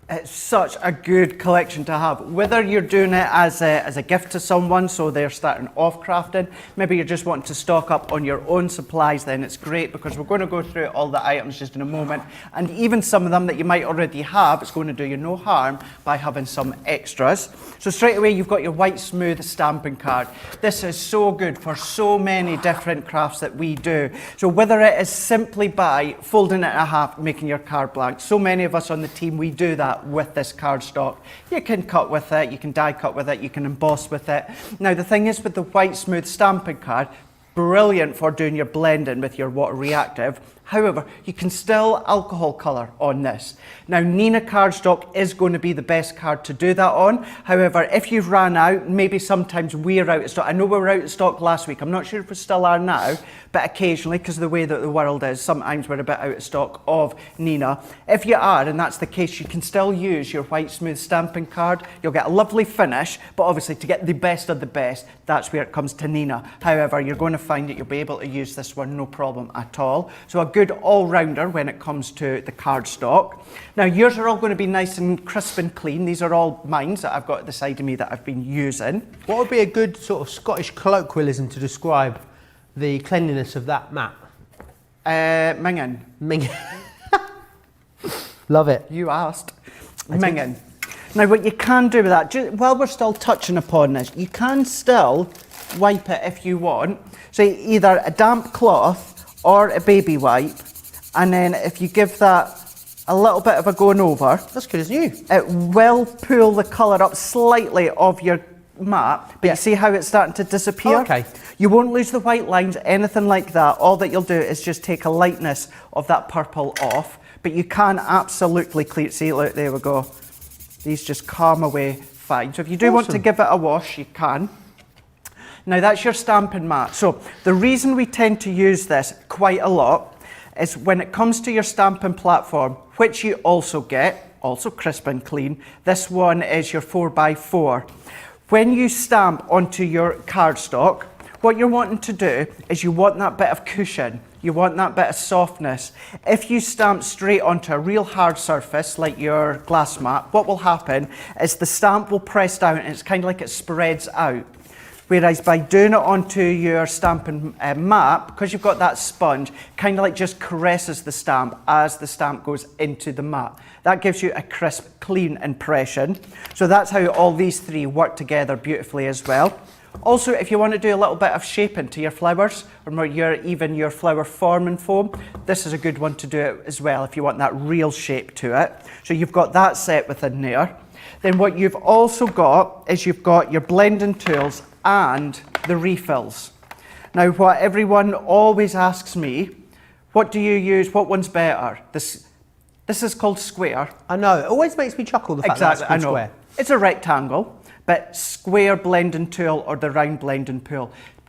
It's such a good collection to have. Whether you're doing it as a gift to someone, so they're starting off crafting, maybe you're just wanting to stock up on your own supplies, then it's great, because we're going to go through all the items just in a moment. And even some of them that you might already have, it's going to do you no harm by having some extras. So straight away, you've got your white smooth stamping card. This is so good for so many different crafts that we do. So whether it is simply by folding it in half, making your card blank, so many of us on the team, we do that with this cardstock. You can cut with it, you can die cut with it, you can emboss with it. Now the thing is, with the white smooth stamping card, brilliant for doing your blending with your water reactive. However, you can still alcohol colour on this. Now, Nina cardstock is going to be the best card to do that on. However, if you've ran out, maybe sometimes we're out of stock. I know we were out of stock last week. I'm not sure if we still are now, but occasionally, because of the way that the world is, sometimes we're a bit out of stock of Nina. If you are, and that's the case, you can still use your white smooth stamping card. You'll get a lovely finish, but obviously to get the best of the best, that's where it comes to Nina. However, you're going to find that you'll be able to use this one no problem at all. So a good all-rounder when it comes to the cardstock. Now, yours are all going to be nice and crisp and clean. These are all mine that I've got at the side of me that I've been using. What would be a good sort of Scottish colloquialism to describe the cleanliness of that mat? Minging. Minging. Love it. You asked. Minging. Now what you can do with that, while we're still touching upon this, you can still wipe it if you want. So either a damp cloth or a baby wipe, and then if you give that a little bit of a going over, That's good as new. it will pull the colour up slightly of your mat, but you see how it's starting to disappear? Okay. You won't lose the white lines, anything like that. All that you'll do is just take a lightness of that purple off, but you can absolutely clear it. See, look, there we go. These just calm away fine. So if you do want to give it a wash, you can. Now that's your stamping mat. So the reason we tend to use this quite a lot is when it comes to your stamping platform, which you also get, also crisp and clean. This one is your 4x4. When you stamp onto your cardstock, what you're wanting to do is you want that bit of cushion. You want that bit of softness. If you stamp straight onto a real hard surface like your glass mat, what will happen is the stamp will press down and it's kind of like it spreads out. Whereas by doing it onto your stamping mat, because you've got that sponge, kind of like just caresses the stamp as the stamp goes into the mat. That gives you a crisp, clean impression. So that's how all these three work together beautifully as well. Also, if you want to do a little bit of shaping to your flowers, or even your flower forming foam, this is a good one to do it as well if you want that real shape to it. So you've got that set within there. Then what you've also got is you've got your blending tools and the refills. Now what everyone always asks me, what do you use, what one's better? This is called square. I know, it always makes me chuckle, the fact that it's called square. It's a rectangle, but square blending tool or the round blending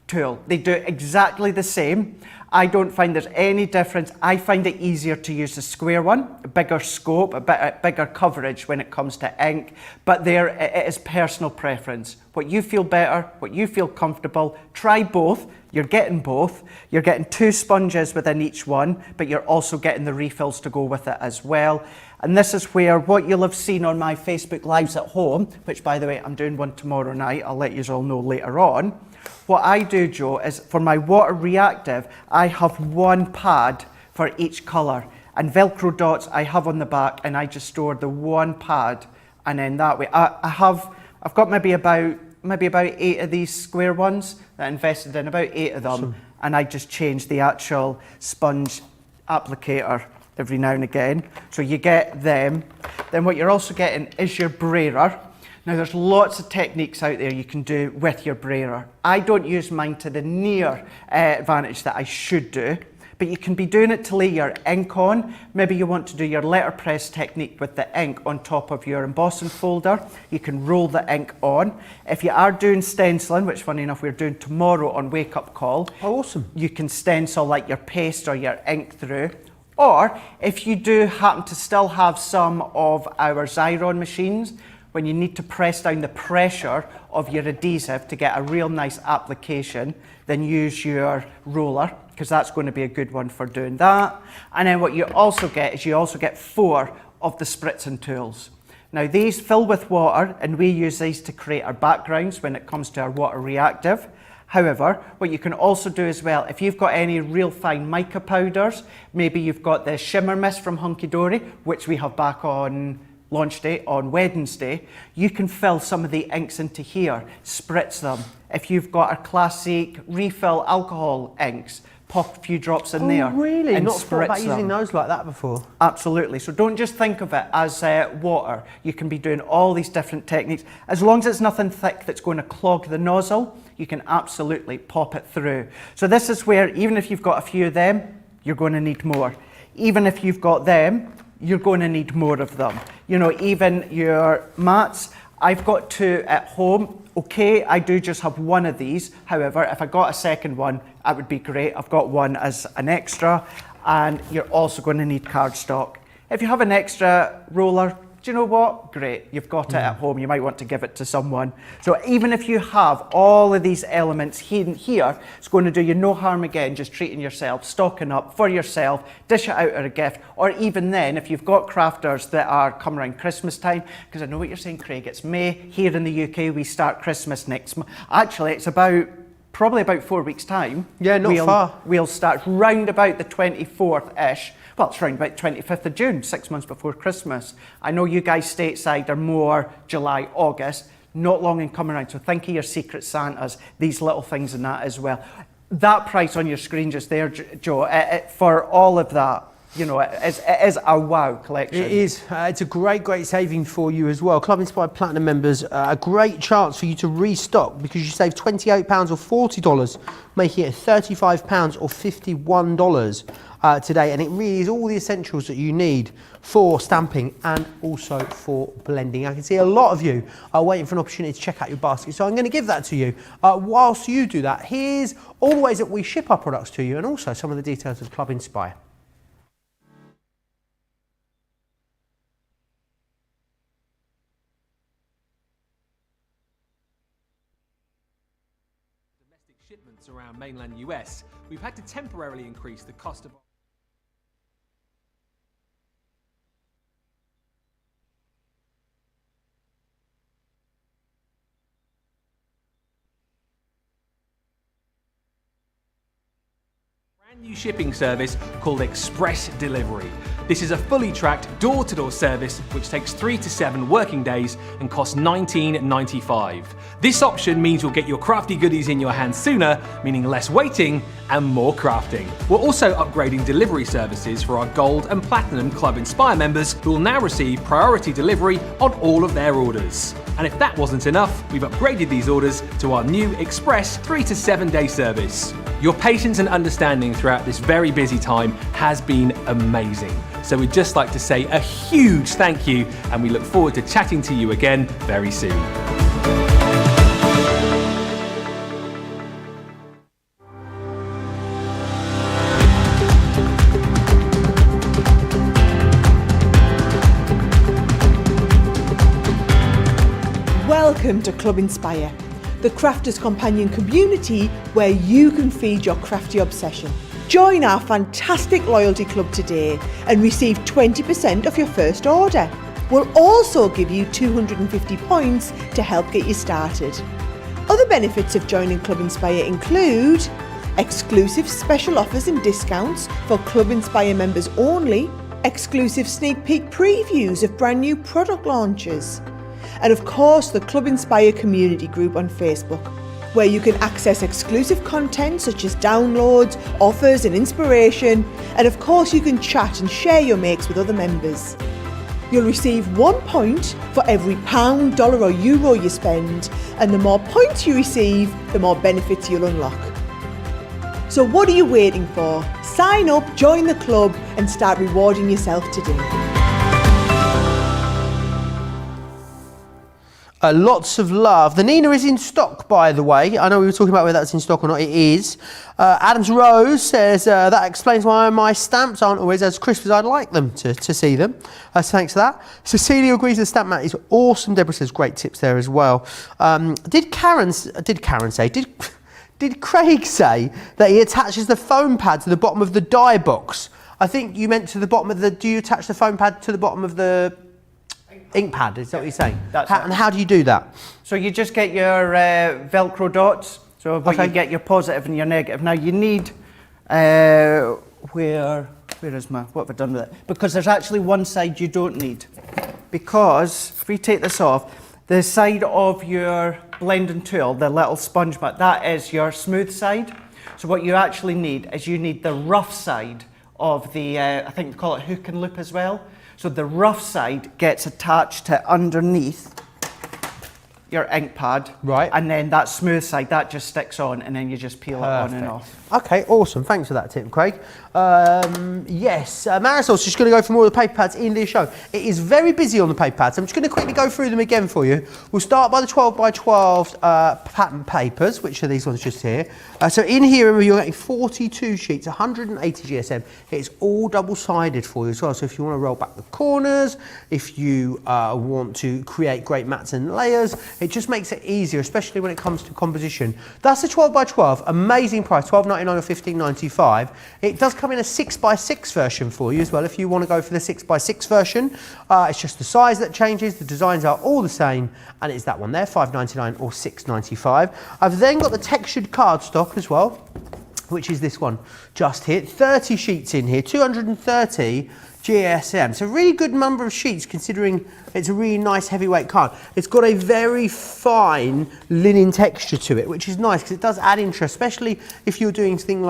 tool, they do exactly the same. I don't find there's any difference. I find it easier to use the square one, a bigger scope, a bit bigger coverage when it comes to ink, but it is personal preference. What you feel better, what you feel comfortable, try both. You're getting both. You're getting 2 sponges within each one, but you're also getting the refills to go with it as well. And this is where what you'll have seen on my Facebook Lives at home, which by the way, I'm doing one tomorrow night. I'll let you all know later on. What I do, Joe, is for my water reactive, I have one pad for each colour. And Velcro dots I have on the back, and I just store the one pad. And then that way, I've got maybe about 8 of these square ones that I invested in, about 8 of them. Awesome. And I just change the actual sponge applicator every now and again. So you get them. Then what you're also getting is your brayer. Now there's lots of techniques out there you can do with your brayer. I don't use mine to the near advantage that I should do, but you can be doing it to lay your ink on. Maybe you want to do your letterpress technique with the ink on top of your embossing folder. You can roll the ink on. If you are doing stenciling, which funny enough we're doing tomorrow on Wake Up Call. Oh, awesome. You can stencil like your paste or your ink through. Or if you do happen to still have some of our Xyron machines, when you need to press down the pressure of your adhesive to get a real nice application, then use your roller, because that's going to be a good one for doing that. And then what you also get is you also get 4 of the spritzing tools. Now these fill with water, and we use these to create our backgrounds when it comes to our water reactive. However, what you can also do as well, if you've got any real fine mica powders, maybe you've got the shimmer mist from Hunky Dory, which we have back on launch day on Wednesday, you can fill some of the inks into here, spritz them. If you've got a classic refill alcohol inks, pop a few drops in there. Really? And Not thought about them. using those like that before. Absolutely. So don't just think of it as water. You can be doing all these different techniques. As long as it's nothing thick that's going to clog the nozzle, you can absolutely pop it through. So this is where, even if you've got a few of them, you're going to need more. Even if you've got them, you're going to need more of them. You know, even your mats, I've got 2 at home. Okay, I do just have 1 of these. However, if I got a second one, that would be great. I've got 1 as an extra, and you're also going to need cardstock. If you have an extra roller, do you know what? Great, you've got it at home. You might want to give it to someone. So even if you have all of these elements here, it's going to do you no harm again, just treating yourself, stocking up for yourself, dish it out as a gift, or even then, if you've got crafters that are come around Christmas time, because I know what you're saying, Craig, it's May. Here in the UK, we start Christmas next month. Actually, it's about probably about 4 weeks' time. Yeah, not far. We'll start round about the 24th-ish. Well, it's round about 25th of June, 6 months before Christmas. I know you guys stateside are more July, August, not long in coming around. So think of your Secret Santas, these little things and that as well. That price on your screen just there, Joe, for all of that, you know, it is a wow collection. It is. It's a great saving for you as well. Club Inspired Platinum members, a great chance for you to restock because you save £28 or $40, making it £35 or $51 today. And it really is all the essentials that you need for stamping and also for blending. I can see a lot of you are waiting for an opportunity to check out your basket. So I'm going to give that to you. Whilst you do that, here's all the ways that we ship our products to you and also some of the details of Club Inspire. Shipments around mainland US, we've had to temporarily increase the cost of brand new shipping service called Express Delivery. This is a fully tracked door-to-door service which takes 3 to 7 working days and costs $19.95. This option means you'll get your crafty goodies in your hands sooner, meaning less waiting and more crafting. We're also upgrading delivery services for our Gold and Platinum Club Inspire members who will now receive priority delivery on all of their orders. And if that wasn't enough, we've upgraded these orders to our new Express 3 to 7 day service. Your patience and understanding throughout this very busy time has been amazing. So we'd just like to say a huge thank you, and we look forward to chatting to you again very soon. Welcome to Club Inspire, the crafters companion community where you can feed your crafty obsession. Join our fantastic loyalty club today and receive 20% off your first order. We'll also give you 250 points to help get you started. Other benefits of joining Club Inspire include exclusive special offers and discounts for Club Inspire members only, exclusive sneak peek previews of brand new product launches, and of course the Club Inspire community group on Facebook, where you can access exclusive content such as downloads, offers and inspiration, and of course you can chat and share your makes with other members. You'll receive 1 point for every pound, dollar or euro you spend, and the more points you receive, the more benefits you'll unlock. So what are you waiting for? Sign up, join the club and start rewarding yourself today. Lots of love. The Nina is in stock, by the way. I know we were talking about whether that's in stock or not. It is. Adams Rose says, that explains why my stamps aren't always as crisp as I'd like them to see them. So thanks for that. Cecilia agrees the stamp mat is awesome. Deborah says, great tips there as well. Did Craig say that he attaches the foam pad to the bottom of the die box? I think you meant to the bottom of the... Do you attach the foam pad to the bottom of the... ink pad, is that what you're saying? And how do you do that? So you just get your Velcro dots. So you get your positive and your negative. Now you need, where is my, what have I done with it? Because there's actually one side you don't need. Because if we take this off, the side of your blending tool, the little sponge mat, that is your smooth side. So what you actually need is you need the rough side of the, I think we call it hook and loop as well. So the rough side gets attached to underneath your ink pad. Right. And then that smooth side, that just sticks on and then you just peel it on and off. Okay, awesome. Thanks for that tip, Craig. Yes, Marisol's just going to go through all the paper pads in this show. It is very busy on the paper pads. I'm just going to quickly go through them again for you. We'll start by the 12 by 12 pattern papers, which are these ones just here. So in here, remember, you're getting 42 sheets, 180 GSM. It's all double-sided for you as well. So if you want to roll back the corners, if you want to create great mats and layers, It just makes it easier, especially when it comes to composition. That's a 12 by 12, amazing price, $12.99 or $15.95. It does come in a 6 by 6 version for you as well, if you want to go for the 6 by 6 version. It's just the size that changes, the designs are all the same, and it's that one there, $5.99 or $6.95. I've then got the textured cardstock as well, which is this one just here. 30 sheets in here, 230 GSM. So really good number of sheets considering it's a really nice heavyweight card. It's got a very fine linen texture to it, which is nice because it does add interest, especially if you're doing things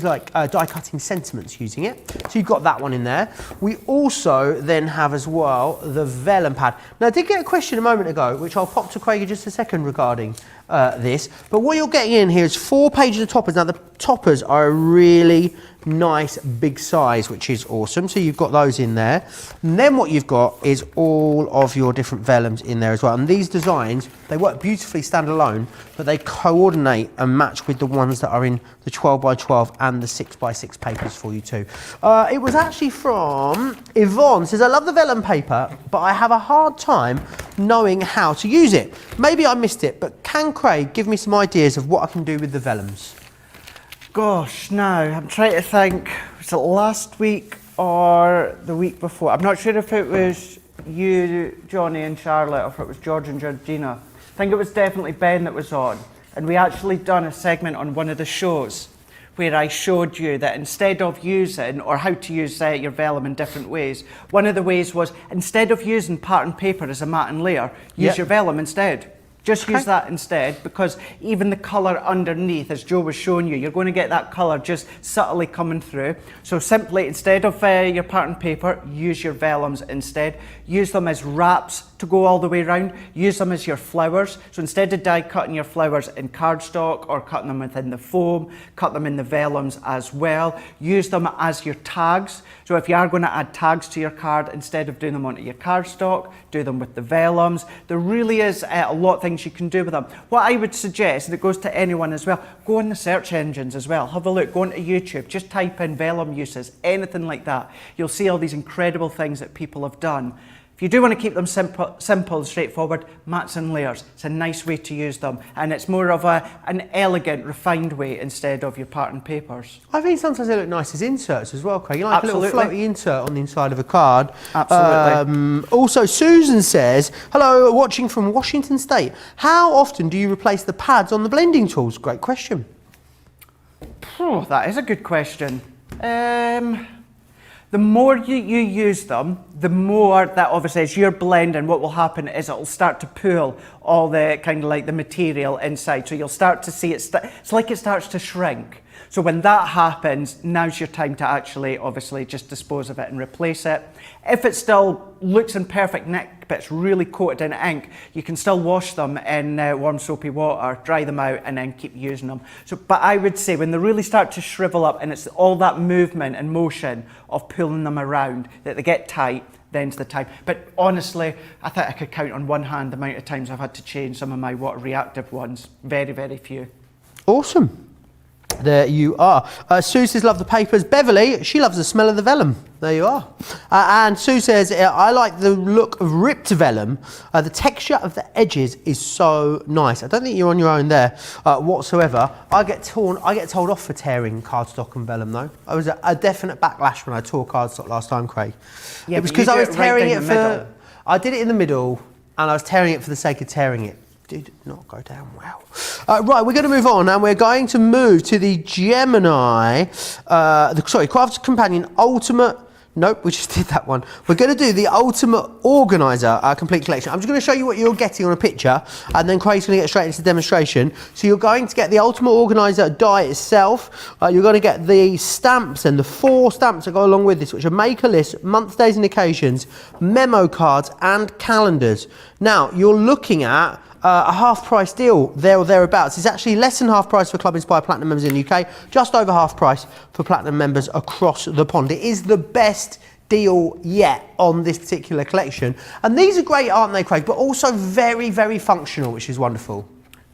like die cutting sentiments using it. So you've got that one in there. We also then have as well the vellum pad. Now I did get a question a moment ago, which I'll pop to Craig in just a second regarding this, but what you're getting in here is 4 pages of toppers. Now the toppers are a really nice big size, which is awesome. So you've got those in there, and then what you've got is all of your different vellums in there as well. And these designs, they work beautifully standalone, but they coordinate and match with the ones that are in the 12 by 12 and the 6 by 6 papers for you too. It was actually from Yvonne. Says, I love the vellum paper, but I have a hard time knowing how to use it. Maybe I missed it, but can Craig give me some ideas of what I can do with the vellums? Gosh, now I'm trying to think, was it last week or the week before? I'm not sure if it was you, Johnny and Charlotte, or if it was George and Georgina. I think it was definitely Ben that was on. And we actually done a segment on one of the shows where I showed you that instead of using, or how to use your vellum in different ways, one of the ways was, instead of using pattern paper as a mat and layer, use your vellum instead. Just use that instead, because even the colour underneath, as Joe was showing you, you're going to get that colour just subtly coming through. So simply, instead of your pattern paper, use your vellums instead. Use them as wraps to go all the way around. Use them as your flowers. So instead of die cutting your flowers in cardstock or cutting them within the foam, cut them in the vellums as well. Use them as your tags. So if you are going to add tags to your card, instead of doing them onto your cardstock, do them with the vellums. There really is a lot of things you can do with them. What I would suggest, and it goes to anyone as well, go on the search engines as well. Have a look, go onto YouTube, just type in vellum uses, anything like that. You'll see all these incredible things that people have done. If you do want to keep them simple, straightforward, mats and layers. It's a nice way to use them, and it's more of an elegant, refined way instead of your pattern papers. I think sometimes they look nice as inserts as well, Craig. You like Absolutely. a little floaty insert on the inside of a card. Absolutely. Also, Susan says, hello, watching from Washington State. How often do you replace the pads on the blending tools? Great question. Oh, that is a good question. The more you use them, the more that obviously as you're blending, what will happen is it'll start to pull all the kind of like the material inside. So you'll start to see it's like it starts to shrink. So when that happens, now's your time to actually obviously just dispose of it and replace it. If it still looks in perfect nick, but it's really coated in ink, you can still wash them in warm soapy water, dry them out, and then keep using them. So, but I would say when they really start to shrivel up and it's all that movement and motion of pulling them around, that they get tight, then's the time. But honestly, I think I could count on one hand the amount of times I've had to change some of my water reactive ones. Very, very few. Awesome. There you are. Sue says, love the papers. Beverly, she loves the smell of the vellum. There you are. And Sue says, I like the look of ripped vellum. The texture of the edges is so nice. I don't think you're on your own there whatsoever. I get told off for tearing cardstock and vellum though. I was a definite backlash when I tore cardstock last time, Craig. Yeah, it was because I was tearing it for... I did it in the middle and I was tearing it for the sake of tearing it. Did not go down well. Right, we're going to move on, and we're going to move to the Gemini, Craft Companion Ultimate. Nope, we just did that one. We're going to do the Ultimate Organizer Complete Collection. I'm just going to show you what you're getting on a picture, and then Craig's going to get straight into the demonstration. So you're going to get the Ultimate Organizer die itself. You're going to get the stamps and the 4 stamps that go along with this, which are maker lists, months, days and occasions, memo cards and calendars. Now, you're looking at a half price deal there or thereabouts. It's actually less than half price for Club Inspire Platinum members in the UK, just over half price for Platinum members across the pond. It is the best deal yet on this particular collection. And these are great, aren't they, Craig? But also very, very functional, which is wonderful.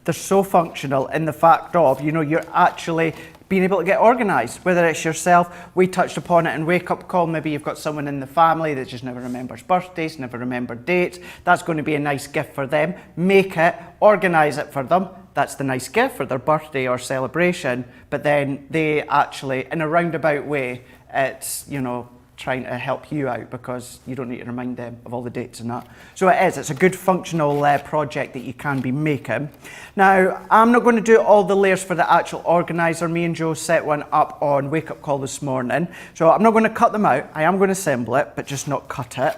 They're so functional in the fact of, you're actually being able to get organised, whether it's yourself. We touched upon it in Wake Up Call. Maybe you've got someone in the family that just never remembers birthdays, never remember dates. That's going to be a nice gift for them. Make it, organise it for them. That's the nice gift for their birthday or celebration. But then they actually, in a roundabout way, it's, you know, trying to help you out because you don't need to remind them of all the dates and that. So it's a good functional project that you can be making. Now, I'm not going to do all the layers for the actual organiser. Me and Joe set one up on Wake Up Call this morning. So I'm not going to cut them out. I am going to assemble it, but just not cut it.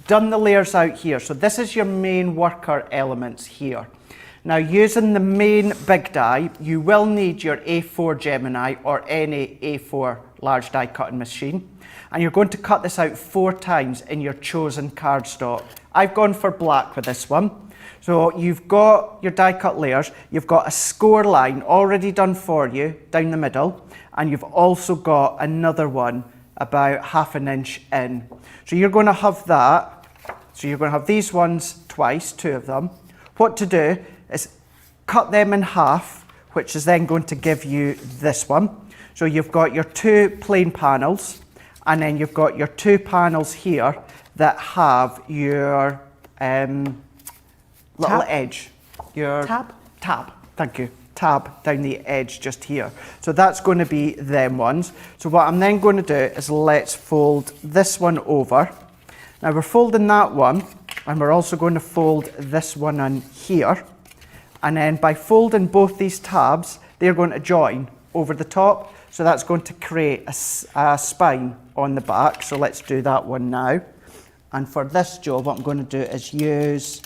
Done the layers out here. So this is your main worker elements here. Now, using the main big die, you will need your A4 Gemini or any A4 large die cutting machine. And you're going to cut this out 4 times in your chosen cardstock. I've gone for black with this one. So you've got your die cut layers, you've got a score line already done for you down the middle, and you've also got another one about 1/2 inch in. So you're going to have that. So you're going to have these ones twice, 2 of them. What to do is cut them in half, which is then going to give you this one. So you've got your 2 plain panels, and then you've got your 2 panels here that have your little edge. Your tab, thank you. Tab down the edge just here. So that's going to be them ones. So what I'm then going to do is let's fold this one over. Now we're folding that one, and we're also going to fold this one in here. And then by folding both these tabs, they're going to join over the top. So that's going to create a spine on the back. So let's do that one now. And for this job, what I'm going to do is use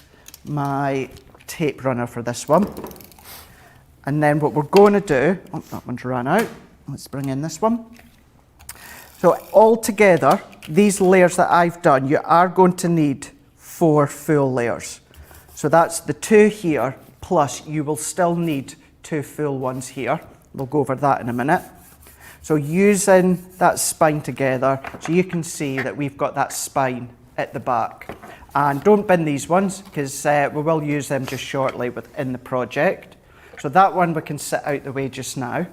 my tape runner for this one. And then what we're going to do, oh, that one's run out. Let's bring in this one. So all together, these layers that I've done, you are going to need 4 full layers. So that's the 2 here, plus you will still need 2 full ones here. We'll go over that in a minute. So using that spine together, so you can see that we've got that spine at the back. And don't bin these ones, because we will use them just shortly within the project. So that one we can sit out the way just now.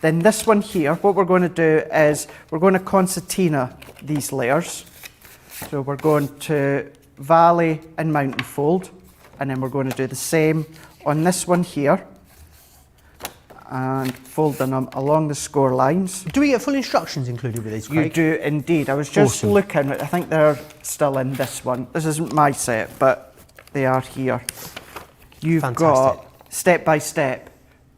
Then this one here, what we're going to do is we're going to concertina these layers. So we're going to valley and mountain fold, and then we're going to do the same on this one here, and folding them along the score lines. Do we get full instructions included with these, Craig? You do indeed. I was just Awesome. looking, I think they're still in this one. This isn't my set, but they are here. You've Fantastic. got step by step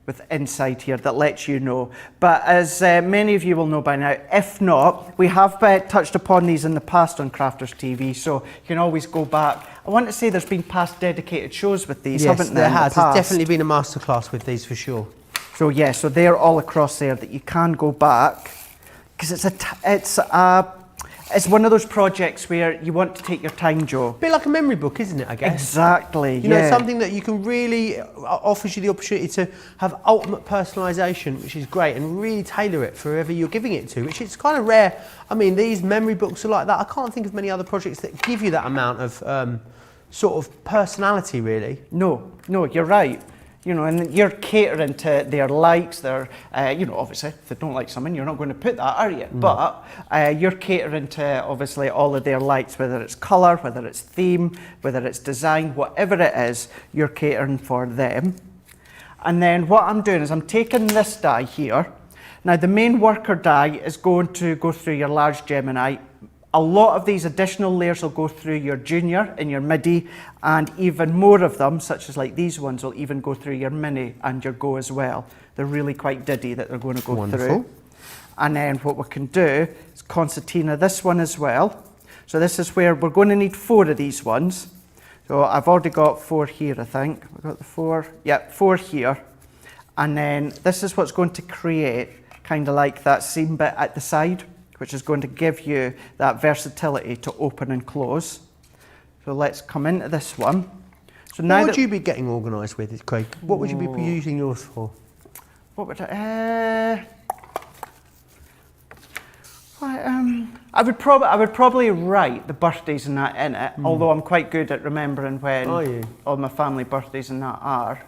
with inside here that lets you know. But as many of you will know by now, if not, we have touched upon these in the past on Crafters TV, so you can always go back. I want to say there's been past dedicated shows with these, Yes, haven't there? there has. In the There's past? definitely been a masterclass with these for sure. So yeah, so they're all across there that you can go back, because it's one of those projects where you want to take your time, Joe. A bit like a memory book, isn't it, I guess? Exactly, You know, something that you can really, offers you the opportunity to have ultimate personalisation, which is great, and really tailor it for whoever you're giving it to, which is kind of rare. I mean, these memory books are like that. I can't think of many other projects that give you that amount of sort of personality, really. No, you're right. You know, and you're catering to their likes, their, you know, obviously, if they don't like something, you're not going to put that, are you? But you're catering to, obviously, all of their likes, whether it's colour, whether it's theme, whether it's design, whatever it is, you're catering for them. And then what I'm doing is I'm taking this die here. Now, the main worker die is going to go through your large Gemini. A lot of these additional layers will go through your junior and your midi, and even more of them, such as like these ones, will even go through your mini and your go as well. They're really quite diddy that they're going to go through. And then what we can do is concertina this one as well. So this is where we're going to need 4 of these ones. So I've already got 4 here, I think. We've got the 4, yeah, 4 here. And then this is what's going to create kind of like that seam bit at the side, which is going to give you that versatility to open and close. So let's come into this one. So now What would you be getting organised with, Craig? What would you be using yours for? What would I would probably write the birthdays and that in it, although I'm quite good at remembering when all my family birthdays and that are.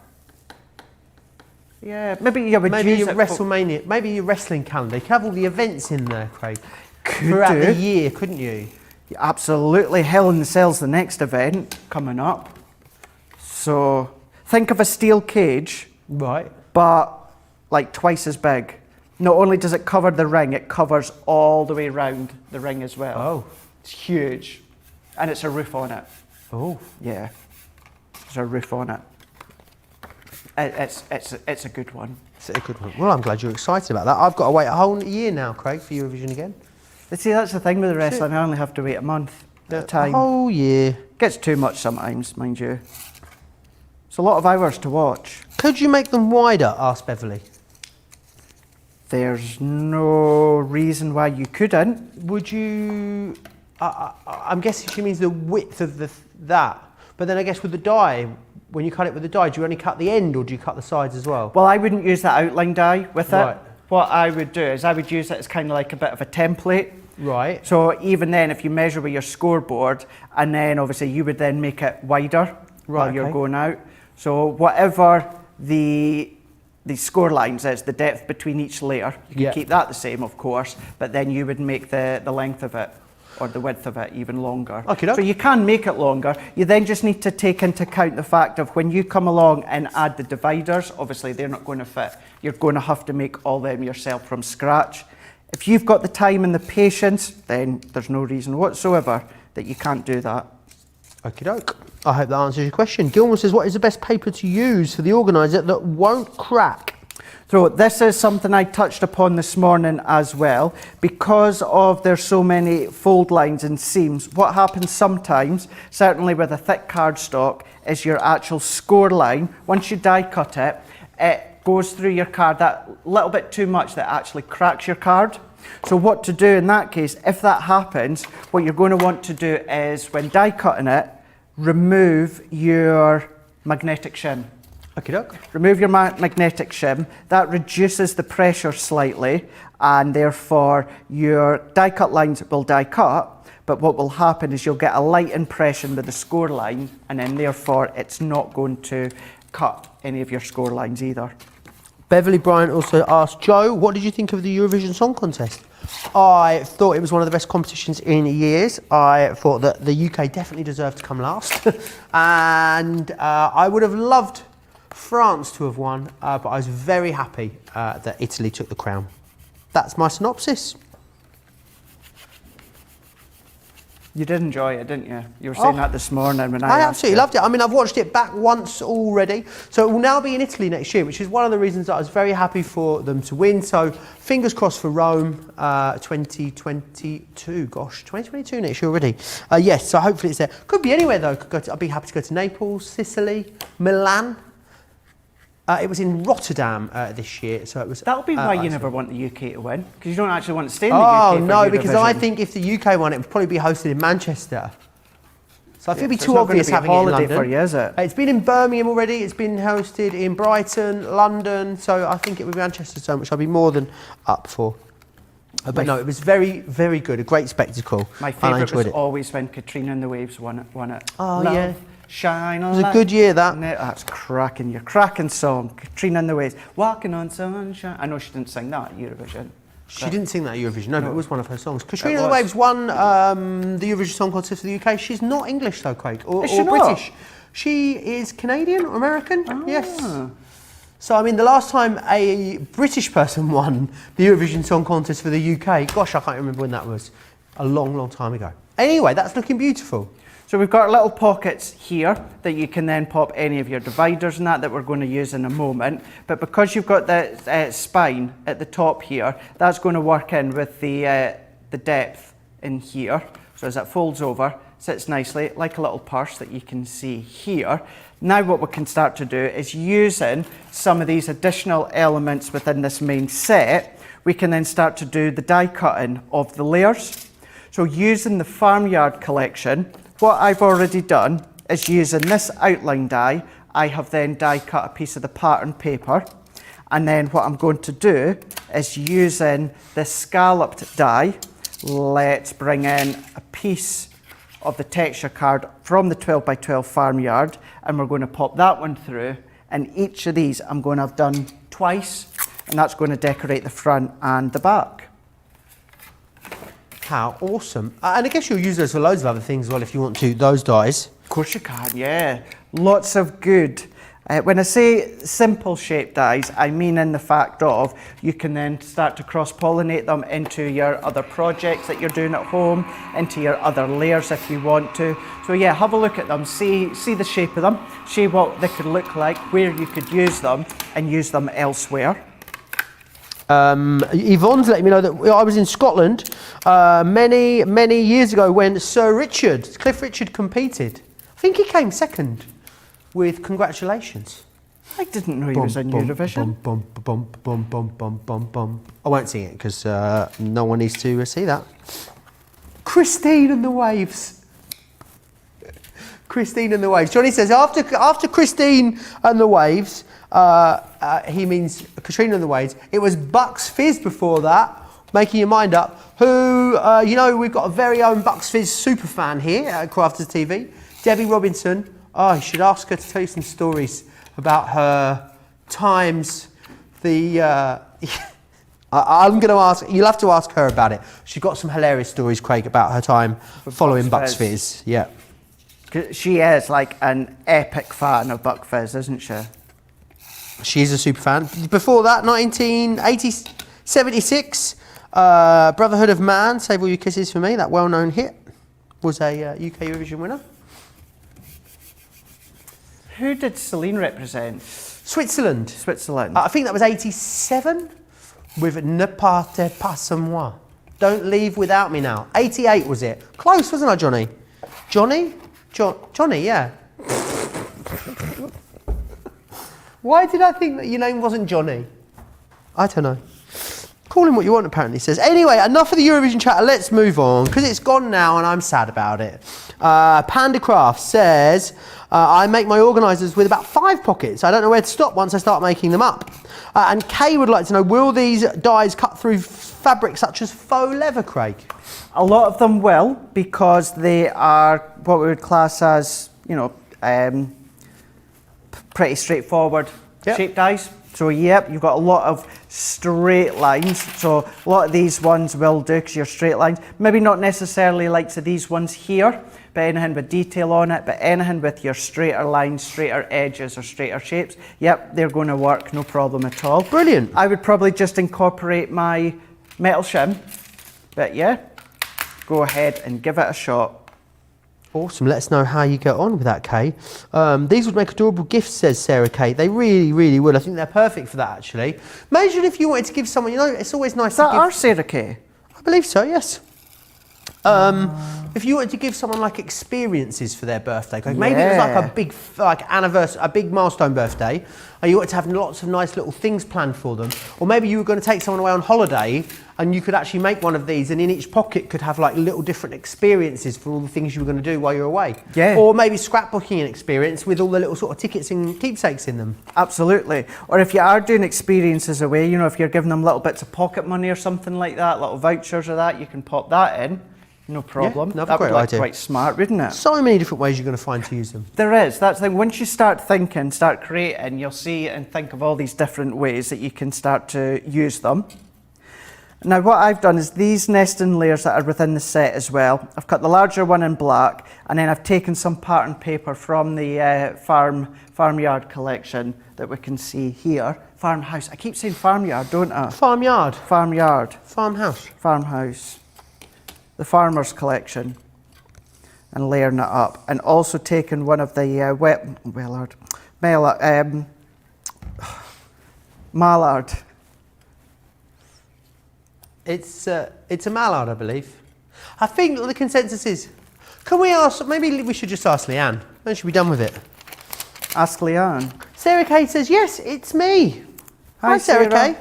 Yeah, maybe you would Maybe use your it for- WrestleMania, maybe your wrestling calendar. You could have all the events in there, Craig. Could Throughout do. the year, couldn't you? Yeah, absolutely. Hell in the Cell's the next event coming up. So think of a steel cage, Right. but like twice as big. Not only does it cover the ring, it covers all the way around the ring as well. Oh. It's huge. And it's a roof on it. Oh. Yeah. There's a roof on it. It's a good one. It's a good one. Well, I'm glad you're excited about that. I've got to wait a whole year now, Craig, for Eurovision again. But see, that's the thing with the wrestling. I only have to wait a month at a time. A whole year. Gets too much sometimes, mind you. It's a lot of hours to watch. Could you make them wider? Asked Beverly. There's no reason why you couldn't. Would you? I'm guessing she means the width of that. But then I guess with the die, when you cut it with the die, do you only cut the end or do you cut the sides as well? Well, I wouldn't use that outline die with it. Right. What I would do is I would use it as kind of like a bit of a template. Right. So even then, if you measure with your scoreboard, and then obviously you would then make it wider while you're okay. going out. So whatever the score lines is, the depth between each layer, you can Yeah. keep that the same, of course, but then you would make the length of it or the width of it even longer. Okey-doke. So you can make it longer. You then just need to take into account the fact of when you come along and add the dividers, obviously they're not going to fit. You're going to have to make all them yourself from scratch. If you've got the time and the patience, then there's no reason whatsoever that you can't do that. Okie doke. I hope that answers your question. Gilmore says, what is the best paper to use for the organiser that won't crack? So this is something I touched upon this morning as well. Because of there's so many fold lines and seams, what happens sometimes, certainly with a thick cardstock, is your actual score line, once you die cut it, it goes through your card that little bit too much that actually cracks your card. So what to do in that case, if that happens, what you're going to want to do is, when die cutting it, remove your magnetic shim. Okie doke. Remove your magnetic shim. That reduces the pressure slightly, and therefore your die cut lines will die cut, but what will happen is you'll get a light impression with the score line, and then therefore it's not going to cut any of your score lines either. Beverly Bryant also asked, Joe, what did you think of the Eurovision Song Contest? I thought it was one of the best competitions in years. I thought that the UK definitely deserved to come last. And I would have loved France to have won, but I was very happy that Italy took the crown. That's my synopsis. You did enjoy it, didn't you? You were saying that this morning when I asked absolutely you. loved it. I mean, I've watched it back once already. So it will now be in Italy next year, which is one of the reasons that I was very happy for them to win. So fingers crossed for Rome 2022. Gosh, 2022 next year already. Yes, so hopefully it's there. Could be anywhere though. I'd be happy to go to Naples, Sicily, Milan. It was in Rotterdam this year, so it was. That'll be why you never want the UK to win, because you don't actually want to stay in the UK. Oh for no, because I Eurovision. think if the UK won, it would probably be hosted in Manchester. So I think it'd be So it's too not obvious gonna be a having it in holiday London. for you, is it? It's been in Birmingham already. It's been hosted in Brighton, London. So I think it would be Manchester, so which I'd be more than up for. But no, it was very, very good. A great spectacle. My and I favourite enjoyed was it. always when Katrina and the Waves won it. Oh, Love, yeah. Shine on It was a light. good year, that. That's cracking. Your cracking song, Katrina and the Waves. Walking on sunshine. I know she didn't sing that at Eurovision. She didn't sing that at Eurovision, no, but it was one of her songs. Katrina It and the was. Waves won the Eurovision Song Contest for the UK. She's not English though, Craig, or Is she not? British. She is Canadian or American, yes. So, I mean, the last time a British person won the Eurovision Song Contest for the UK, gosh, I can't remember when that was. A long, long time ago. Anyway, that's looking beautiful. So we've got little pockets here that you can then pop any of your dividers and that we're going to use in a moment. But because you've got the spine at the top here, that's going to work in with the depth in here. So as it folds over, sits nicely like a little purse that you can see here. Now what we can start to do is using some of these additional elements within this main set, we can then start to do the die cutting of the layers. So using the Farmyard collection, what I've already done is using this outline die, I have then die cut a piece of the pattern paper. And then what I'm going to do is using this scalloped die, let's bring in a piece of the texture card from the 12 by 12 Farmyard, and we're going to pop that one through. And each of these I'm going to have done twice, and that's going to decorate the front and the back. How awesome. And I guess you'll use those for loads of other things as well if you want to, those dies. Of course you can, yeah. Lots of good. When I say simple shape dies, I mean in the fact of you can then start to cross-pollinate them into your other projects that you're doing at home, into your other layers if you want to. So yeah, have a look at them, see the shape of them, see what they could look like, where you could use them and use them elsewhere. Yvonne's letting me know that I was in Scotland many years ago when Cliff Richard competed. I think he came second. With congratulations. I didn't know he was in Eurovision. I won't sing it because no one needs to see that. Christine and the Waves. Christine and the Waves. Johnny says after Christine and the Waves, he means Katrina and the Waves. It was Bucks Fizz before that. Making your mind up. Who we've got a very own Bucks Fizz super fan here at Crafters TV, Debbie Robinson. Oh, you should ask her to tell you some stories about her times. I'm going to ask, you'll have to ask her about it. She's got some hilarious stories, Craig, about her time following Bucks Fizz. Yeah. She is like an epic fan of Buck Fizz, isn't she? She's a super fan. Before that, 1976, Brotherhood of Man, Save All Your Kisses For Me, that well-known hit, was a UK Eurovision winner. Who did Celine represent? Switzerland. I think that was 87 with Ne partez pas sans moi. Don't leave without me now. 88 was it? Close, wasn't I, Johnny? Johnny, yeah. Why did I think that your name wasn't Johnny? I don't know. Call him what you want, apparently, says. Anyway, enough of the Eurovision chatter. Let's move on, because it's gone now and I'm sad about it. Pandacraft says, I make my organisers with about 5 pockets. I don't know where to stop once I start making them up. And Kay would like to know, will these dies cut through fabric such as faux leather, Craig? A lot of them will, because they are what we would class as, pretty straightforward shape dies. So yep, you've got a lot of straight lines. So a lot of these ones will do because you're straight lines. Maybe not necessarily like these ones here, but anything with detail on it, but anything with your straighter lines, straighter edges or straighter shapes, yep, they're going to work, no problem at all. Brilliant. I would probably just incorporate my metal shim, but yeah, go ahead and give it a shot. Awesome. Let us know how you get on with that, Kay. These would make adorable gifts, says Sarah Kay. They really, really would. I think they're perfect for that, actually. Imagine if you wanted to give someone, it's always nice to give... Is that our Sarah Kay? I believe so, yes. If you wanted to give someone like experiences for their birthday, maybe it was like a big anniversary, a big milestone birthday, and you wanted to have lots of nice little things planned for them, or maybe you were going to take someone away on holiday, and you could actually make one of these, and in each pocket could have like little different experiences for all the things you were going to do while you're away. Yeah. Or maybe scrapbooking an experience with all the little sort of tickets and keepsakes in them. Absolutely. Or if you are doing experiences away, if you're giving them little bits of pocket money or something like that, little vouchers or that, you can pop that in. No problem. Yeah, that would great look idea. Quite smart, wouldn't it? So many different ways you're going to find to use them. There is. That's the thing. Once you start thinking, start creating, you'll see and think of all these different ways that you can start to use them. Now what I've done is these nesting layers that are within the set as well. I've cut the larger one in black, and then I've taken some pattern paper from the farmyard collection that we can see here. Farmhouse. I keep saying farmyard, don't I? Farmyard. Farmyard. Farmhouse. Farmhouse. The farmer's collection, and layering it up, and also taking one of the mallard. It's a mallard, I believe. I think the consensus is, can we ask, maybe we should just ask Leanne, then she'll be done with it. Ask Leanne. Sarah Kay says, yes, it's me. Hi Sarah Kay.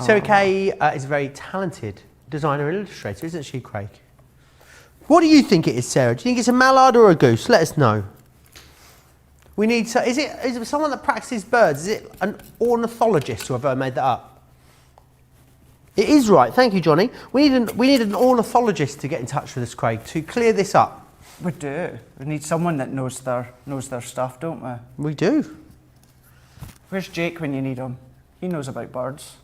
Sarah Kay is a very talented designer and illustrator, isn't she, Craig? What do you think it is, Sarah? Do you think it's a mallard or a goose? Let us know. We need to, is it someone that practices birds? Is it an ornithologist, or have I made that up? It is right, thank you, Johnny. We need an ornithologist to get in touch with us, Craig, to clear this up. We do. We need someone that knows their stuff, don't we? We do. Where's Jake when you need him? He knows about birds.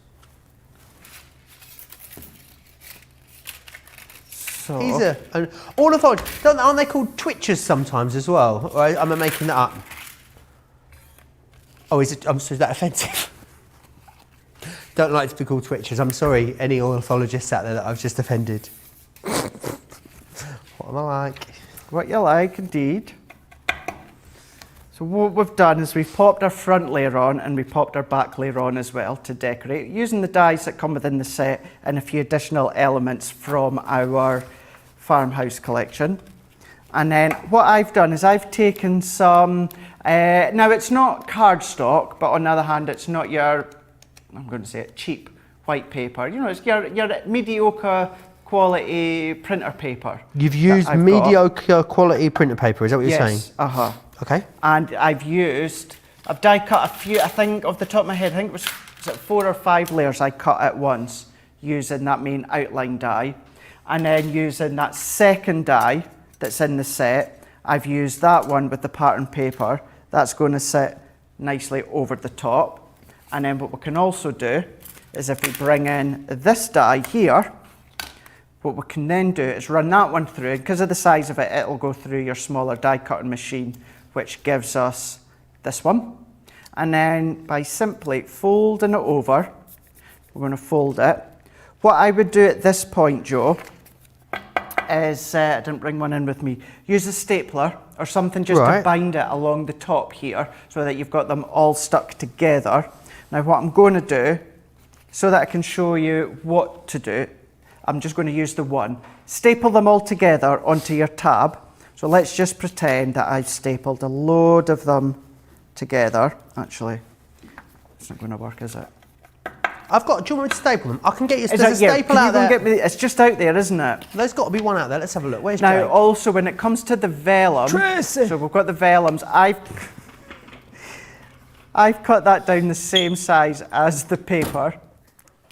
So, He's an ornithology. Aren't they called twitchers sometimes as well? Or am I making that up? Oh, is that offensive? Don't like to be called twitchers. I'm sorry, any ornithologists out there that I've just offended. What am I like? What you like, indeed. So what we've done is we've popped our front layer on and we popped our back layer on as well to decorate, using the dies that come within the set and a few additional elements from our farmhouse collection. And then what I've done is I've taken some, now it's not cardstock, but on the other hand, it's not your, I'm going to say it, cheap white paper. You know, it's your mediocre quality printer paper. You've used mediocre quality printer paper, is that what you're saying? Yes, uh-huh. Okay. And I've die cut a few, I think off the top of my head, I think it was 4 or 5 layers I cut at once using that main outline die. And then using that second die that's in the set, I've used that one with the pattern paper. That's going to sit nicely over the top. And then what we can also do is if we bring in this die here, what we can then do is run that one through. Because of the size of it, it'll go through your smaller die cutting machine, which gives us this one. And then by simply folding it over, we're going to fold it. What I would do at this point, Joe, is, I didn't bring one in with me, use a stapler or something just to bind it along the top here so that you've got them all stuck together. Now what I'm going to do, so that I can show you what to do, I'm just going to use the one. Staple them all together onto your tab. So let's just pretend that I've stapled a load of them together. Actually, it's not going to work, is it? I've got, do you want me to staple them? I can get you, Is there's a staple out there. It's just out there, isn't it? There's got to be one out there. Let's have a look. Where's Now, Jake? also, when it comes to the vellum, so we've got the vellums, I've cut that down the same size as the paper,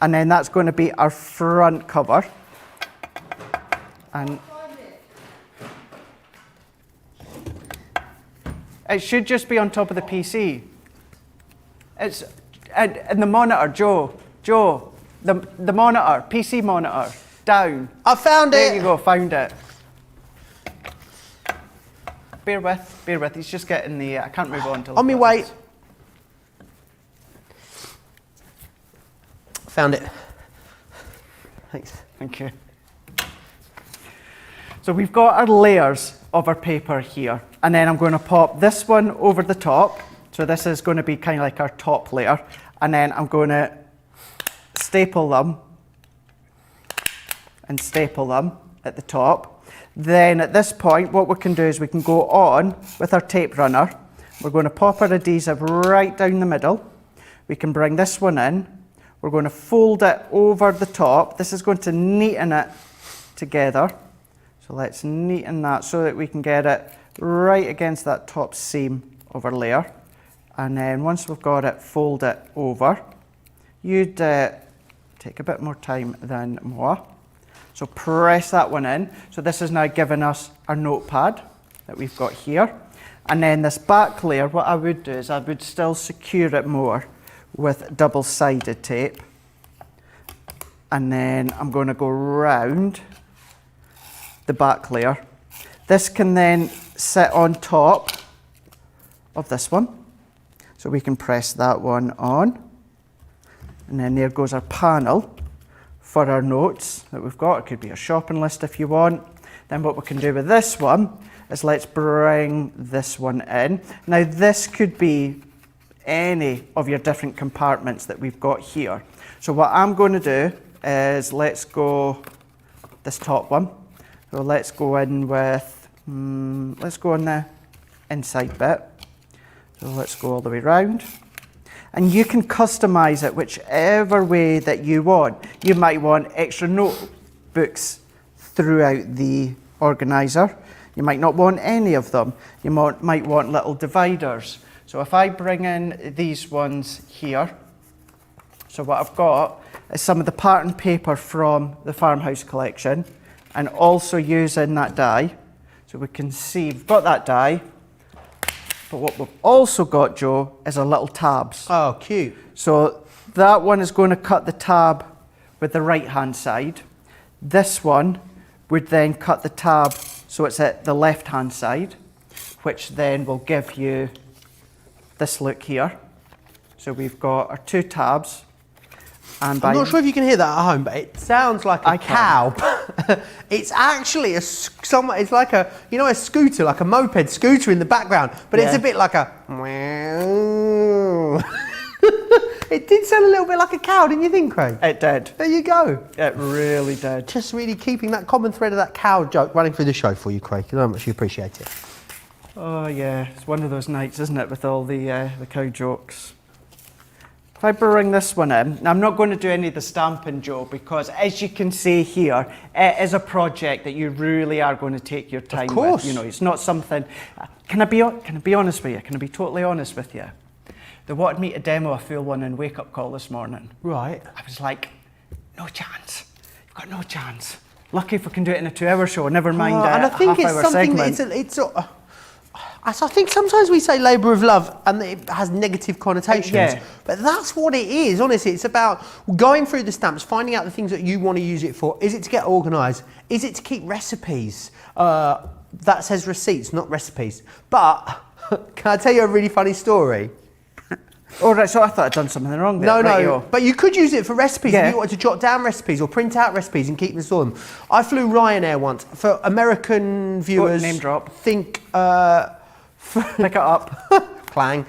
and then that's going to be our front cover. And it should just be on top of the PC. It's and the monitor, Joe, the monitor, PC monitor, down. I found it. There you go, found it. Bear with. He's just getting the. I can't move on till. On me way. Found it. Thanks. Thank you. So we've got our layers of our paper here, and then I'm going to pop this one over the top. So this is going to be kind of like our top layer, and then I'm going to staple them and staple them at the top. Then at this point, what we can do is we can go on with our tape runner. We're going to pop our adhesive right down the middle. We can bring this one in. We're going to fold it over the top. This is going to neaten it together. So let's neaten that so that we can get it right against that top seam of our layer. And then once we've got it, fold it over. You'd take a bit more time than moi. So press that one in. So this is now giving us our notepad that we've got here. And then this back layer, what I would do is I would still secure it more with double-sided tape. And then I'm going to go round the back layer. This can then sit on top of this one. So we can press that one on. And then there goes our panel for our notes that we've got. It could be a shopping list if you want. Then what we can do with this one is let's bring this one in. Now this could be any of your different compartments that we've got here. So what I'm going to do is let's go this top one. So let's go in with, let's go on the inside bit. So let's go all the way around. And you can customize it whichever way that you want. You might want extra notebooks throughout the organizer. You might not want any of them. You might want little dividers. So if I bring in these ones here, so what I've got is some of the pattern paper from the farmhouse collection, and also using that die. So we can see we've got that die. But what we've also got, Joe, is our little tabs. Oh, cute. So that one is going to cut the tab with the right-hand side. This one would then cut the tab so it's at the left-hand side, which then will give you this look here. So we've got our two tabs. And I'm not sure if you can hear that at home, but it sounds like a cow. It's actually it's like a, you know, a scooter, like a moped scooter in the background, but it's a bit like a It did sound a little bit like a cow, didn't you think, Craig? It did. There you go. It really did. Just really keeping that common thread of that cow joke running through the show for you, Craig. You know how much you appreciate it. Oh yeah, it's one of those nights, isn't it, with all the cow jokes. If I bring this one in, I'm not going to do any of the stamping, Joe, because as you can see here, it is a project that you really are going to take your time with. You know, it's not something. Can I be honest with you? Can I be totally honest with you? They wanted me to demo a full one in Wake Up Call this morning. Right. I was like, no chance. You've got no chance. Lucky if we can do it in a 2-hour show. Never mind and I think a it's half-hour something segment. I think sometimes we say labour of love and it has negative connotations, Yeah. but that's what it is, honestly. It's about going through the stamps, finding out the things that you want to use it for. Is it to get organised? Is it to keep recipes? That says receipts, not recipes. But can I tell you a really funny story? Oh, right, so I thought I'd done something wrong there. No, Right, no, but you could use it for recipes Yeah. if you wanted to jot down recipes or print out recipes and keep them store them. I flew Ryanair once. For American viewers, name drop. think... Pick it up. Clang.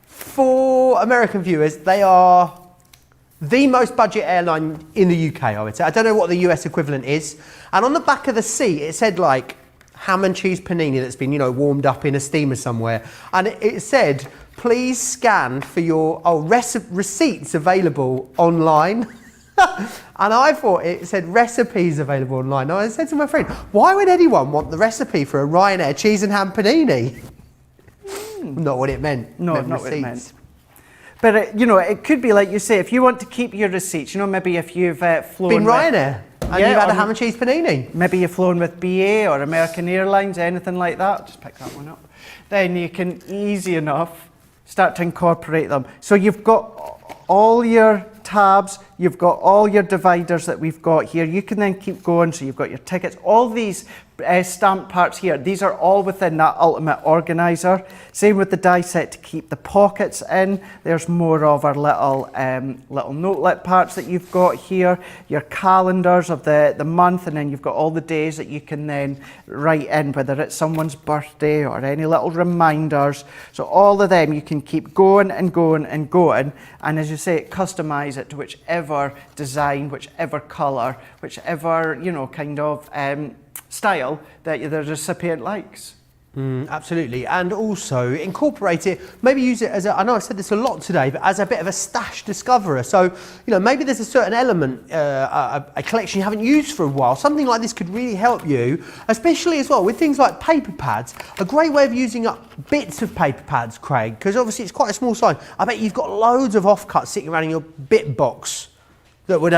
For American viewers, they are the most budget airline in the UK, I would say. I don't know what the US equivalent is. And on the back of the seat, it said like ham and cheese panini that's been, you know, warmed up in a steamer somewhere. And it said, please scan for your receipts available online. And I thought it said recipes available online. And I said to my friend, why would anyone want the recipe for a Ryanair cheese and ham panini? Not what it meant. No, Meant not what it receipts. meant. But, you know, it could be like you say, if you want to keep your receipts, you know, maybe if you've flown Been with, Ryanair and Yeah, you've had a or ham and cheese panini. maybe you've flown with BA or American Airlines, anything like that, just pick that one up. Then you can easy enough start to incorporate them. So you've got all your tabs, you've got all your dividers that we've got here. You can then keep going, so you've got your tickets. All these stamp parts here, these are all within that ultimate organiser. Same with the die set to keep the pockets in. There's more of our little notelet parts that you've got here. Your calendars of the month, and then you've got all the days that you can then write in, whether it's someone's birthday or any little reminders. So all of them you can keep going and going and going. And as you say, customise it to whichever design, whichever colour, whichever, you know, kind of style that the recipient likes. Absolutely, and also incorporate it, maybe use it as I know I've said this a lot today, but as a bit of a stash discoverer. So, you know, maybe there's a certain element, a collection you haven't used for a while. Something like this could really help you, especially as well with things like paper pads. A great way of using up bits of paper pads, Craig, because obviously it's quite a small size. I bet you've got loads of offcuts sitting around in your bit box that would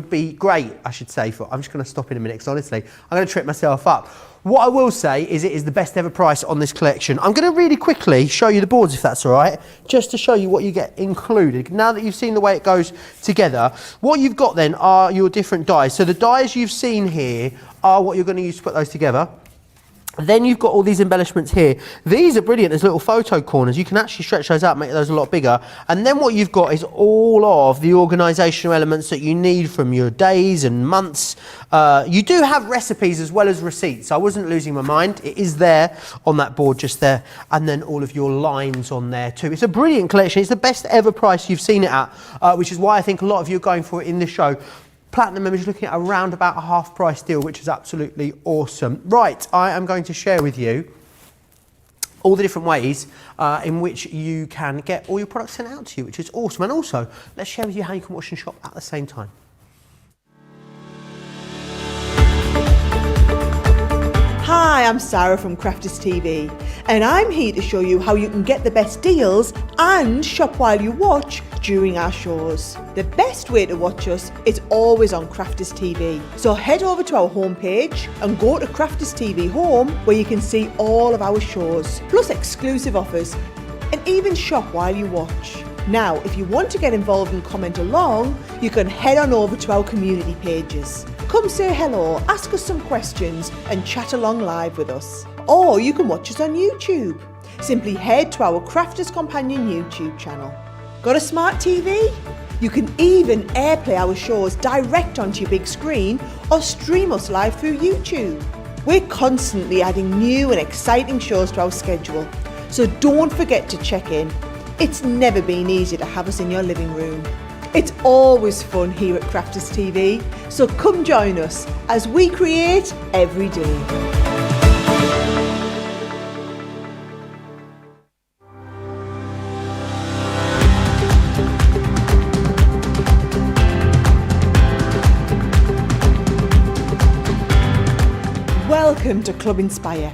be great, I should say. I'm just going to stop in a minute, because honestly, I'm going to trip myself up. What I will say is it is the best ever price on this collection. I'm going to really quickly show you the boards, if that's all right, just to show you what you get included. Now that you've seen the way it goes together, what you've got then are your different dies. So the dies you've seen here are what you're going to use to put those together. Then you've got all these embellishments here. These are brilliant as little photo corners. You can actually stretch those out, make those a lot bigger. And then what you've got is all of the organisational elements that you need from your days and months. You do have recipes as well as receipts. I wasn't losing my mind. It is there on that board just there. And then all of your lines on there too. It's a brilliant collection. It's the best ever price you've seen it at, which is why I think a lot of you are going for it in the show. Platinum members looking at around about a half price deal, which is absolutely awesome. Right, I am going to share with you all the different ways in which you can get all your products sent out to you, which is awesome. And also, let's share with you how you can watch and shop at the same time. Hi, I'm Sarah from Crafters TV, And I'm here to show you how you can get the best deals and shop while you watch during our shows. The best way to watch us is always on Crafters TV. So head over to our homepage and go to Crafters TV Home, where you can see all of our shows, plus exclusive offers, and even shop while you watch. Now, if you want to get involved and comment along, you can head on over to our community pages. Come say hello, ask us some questions and chat along live with us. Or you can watch us on YouTube. Simply head to our Crafters Companion YouTube channel. Got a smart TV? You can even airplay our shows direct onto your big screen or stream us live through YouTube. We're constantly adding new and exciting shows to our schedule, so don't forget to check in. It's never been easier to have us in your living room. It's always fun here at Crafters TV, so come join us as we create every day. Welcome to Club Inspire,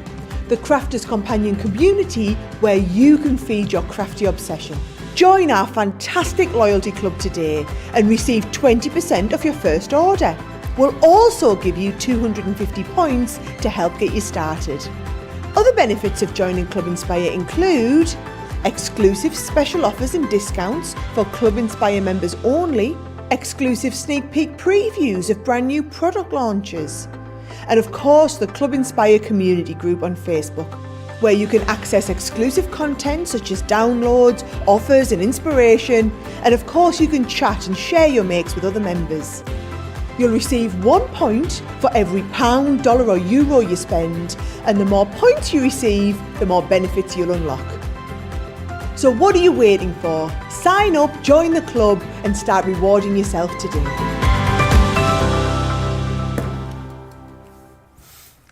the Crafters Companion community where you can feed your crafty obsession. Join our fantastic loyalty club today and receive 20% off your first order. We'll also give you 250 points to help get you started. Other benefits of joining Club Inspire include exclusive special offers and discounts for Club Inspire members only, exclusive sneak peek previews of brand new product launches, and of course the Club Inspire community group on Facebook, where you can access exclusive content such as downloads, offers and inspiration, and of course you can chat and share your makes with other members. You'll receive 1 point for every pound, dollar or euro you spend, and the more points you receive, the more benefits you'll unlock. So what are you waiting for? Sign up, join the club and start rewarding yourself today.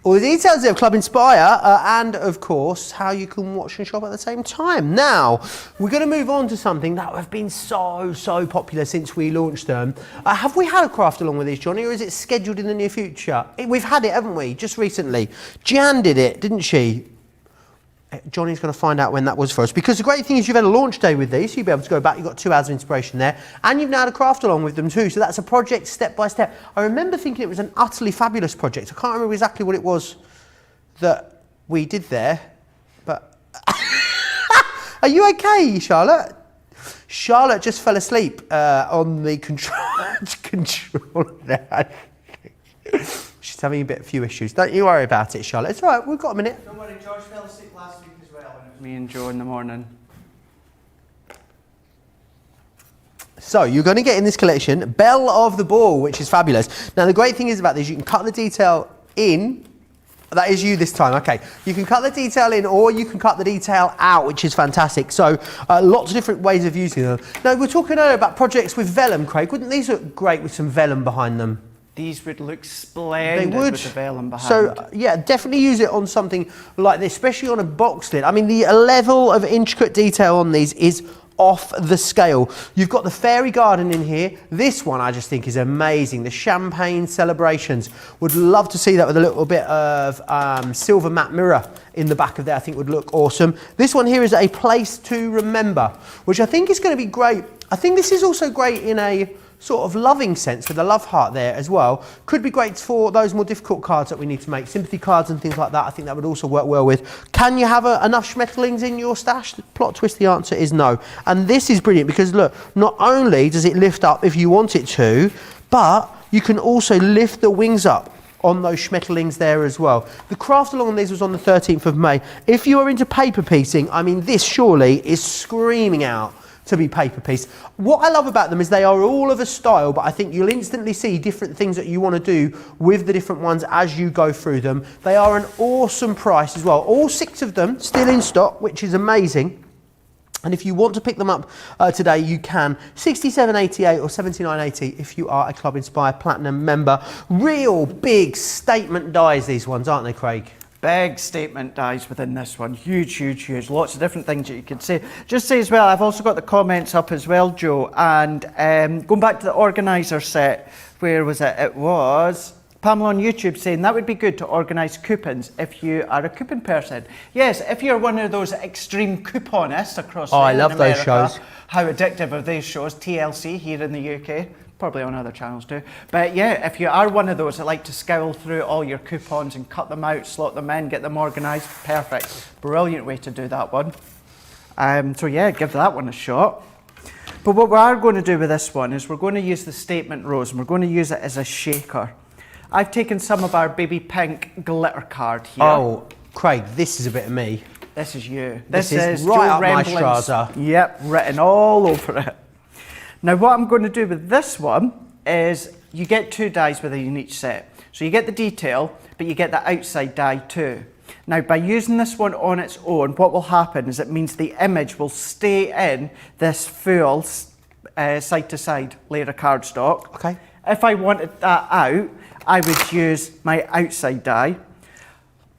All the details of Club Inspire and, of course, how you can watch and shop at the same time. Now, we're going to move on to something that have been so popular since we launched them. Have we had a craft along with these, Johnny, or is it scheduled in the near future? We've had it, haven't we, just recently. Jan did it, didn't she? Johnny's going to find out when that was for us, because the great thing is you've had a launch day with these, so you'll be able to go back, you've got 2 hours of inspiration there, and you've now had a craft along with them too, so that's a project step by step. I remember thinking it was an utterly fabulous project. I can't remember exactly what it was that we did there, but are you okay, Charlotte? Charlotte just fell asleep on the control there. She's having a few issues. Don't you worry about it, Charlotte. It's all right, we've got a minute. Don't worry, George fell asleep last week as well, when it was me and Joe in the morning. So you're going to get in this collection, Belle of the Ball, which is fabulous. Now the great thing is about these, you can cut the detail in. That is you this time, okay. You can cut the detail in or you can cut the detail out, which is fantastic. So lots of different ways of using them. Now we're talking earlier about projects with vellum, Craig. Wouldn't these look great with some vellum behind them? These would look splendid with the vellum behind. So yeah, definitely use it on something like this, especially on a box lid. I mean, the level of intricate detail on these is off the scale. You've got the fairy garden in here. This one I just think is amazing. The champagne celebrations. Would love to see that with a little bit of silver matte mirror in the back of there. I think would look awesome. This one here is a place to remember, which I think is going to be great. I think this is also great in a sort of loving sense with a love heart there as well. Could be great for those more difficult cards that we need to make, sympathy cards and things like that. I think that would also work well with. Can you have enough schmetterlings in your stash? The plot twist, the answer is no. And this is brilliant because look, not only does it lift up if you want it to, but you can also lift the wings up on those schmetterlings there as well. The craft along on these was on the 13th of May. If you are into paper piecing, I mean, this surely is screaming out to be paper piece. What I love about them is they are all of a style, but I think you'll instantly see different things that you want to do with the different ones as you go through them. They are an awesome price as well. All 6 of them still in stock, which is amazing. And if you want to pick them up today, you can. $67.88 or $79.80 if you are a Club Inspire Platinum member. Real big statement dies, these ones, aren't they, Craig? Big statement dies within this one. Huge. Lots of different things that you could say. Just say as well, I've also got the comments up as well, Joe. And going back to the organiser set, where was it? It was Pamela on YouTube saying that would be good to organise coupons if you are a coupon person. Yes, if you're one of those extreme couponists across I love in those America, shows. How addictive are these shows? TLC here in the UK, probably on other channels too. But yeah, if you are one of those that like to scowl through all your coupons and cut them out, slot them in, get them organised, perfect. Brilliant way to do that one. So yeah, give that one a shot. But what we are going to do with this one is we're going to use the statement rose and we're going to use it as a shaker. I've taken some of our baby pink glitter card here. Oh, Craig, this is a bit of me. This is you. This is right Joe up my Remblance. trouser. Yep, written all over it. Now what I'm going to do with this one is you get 2 dies within each set. So you get the detail, but you get the outside die too. Now by using this one on its own, what will happen is it means the image will stay in this full side to side layer of cardstock. Okay. If I wanted that out, I would use my outside die.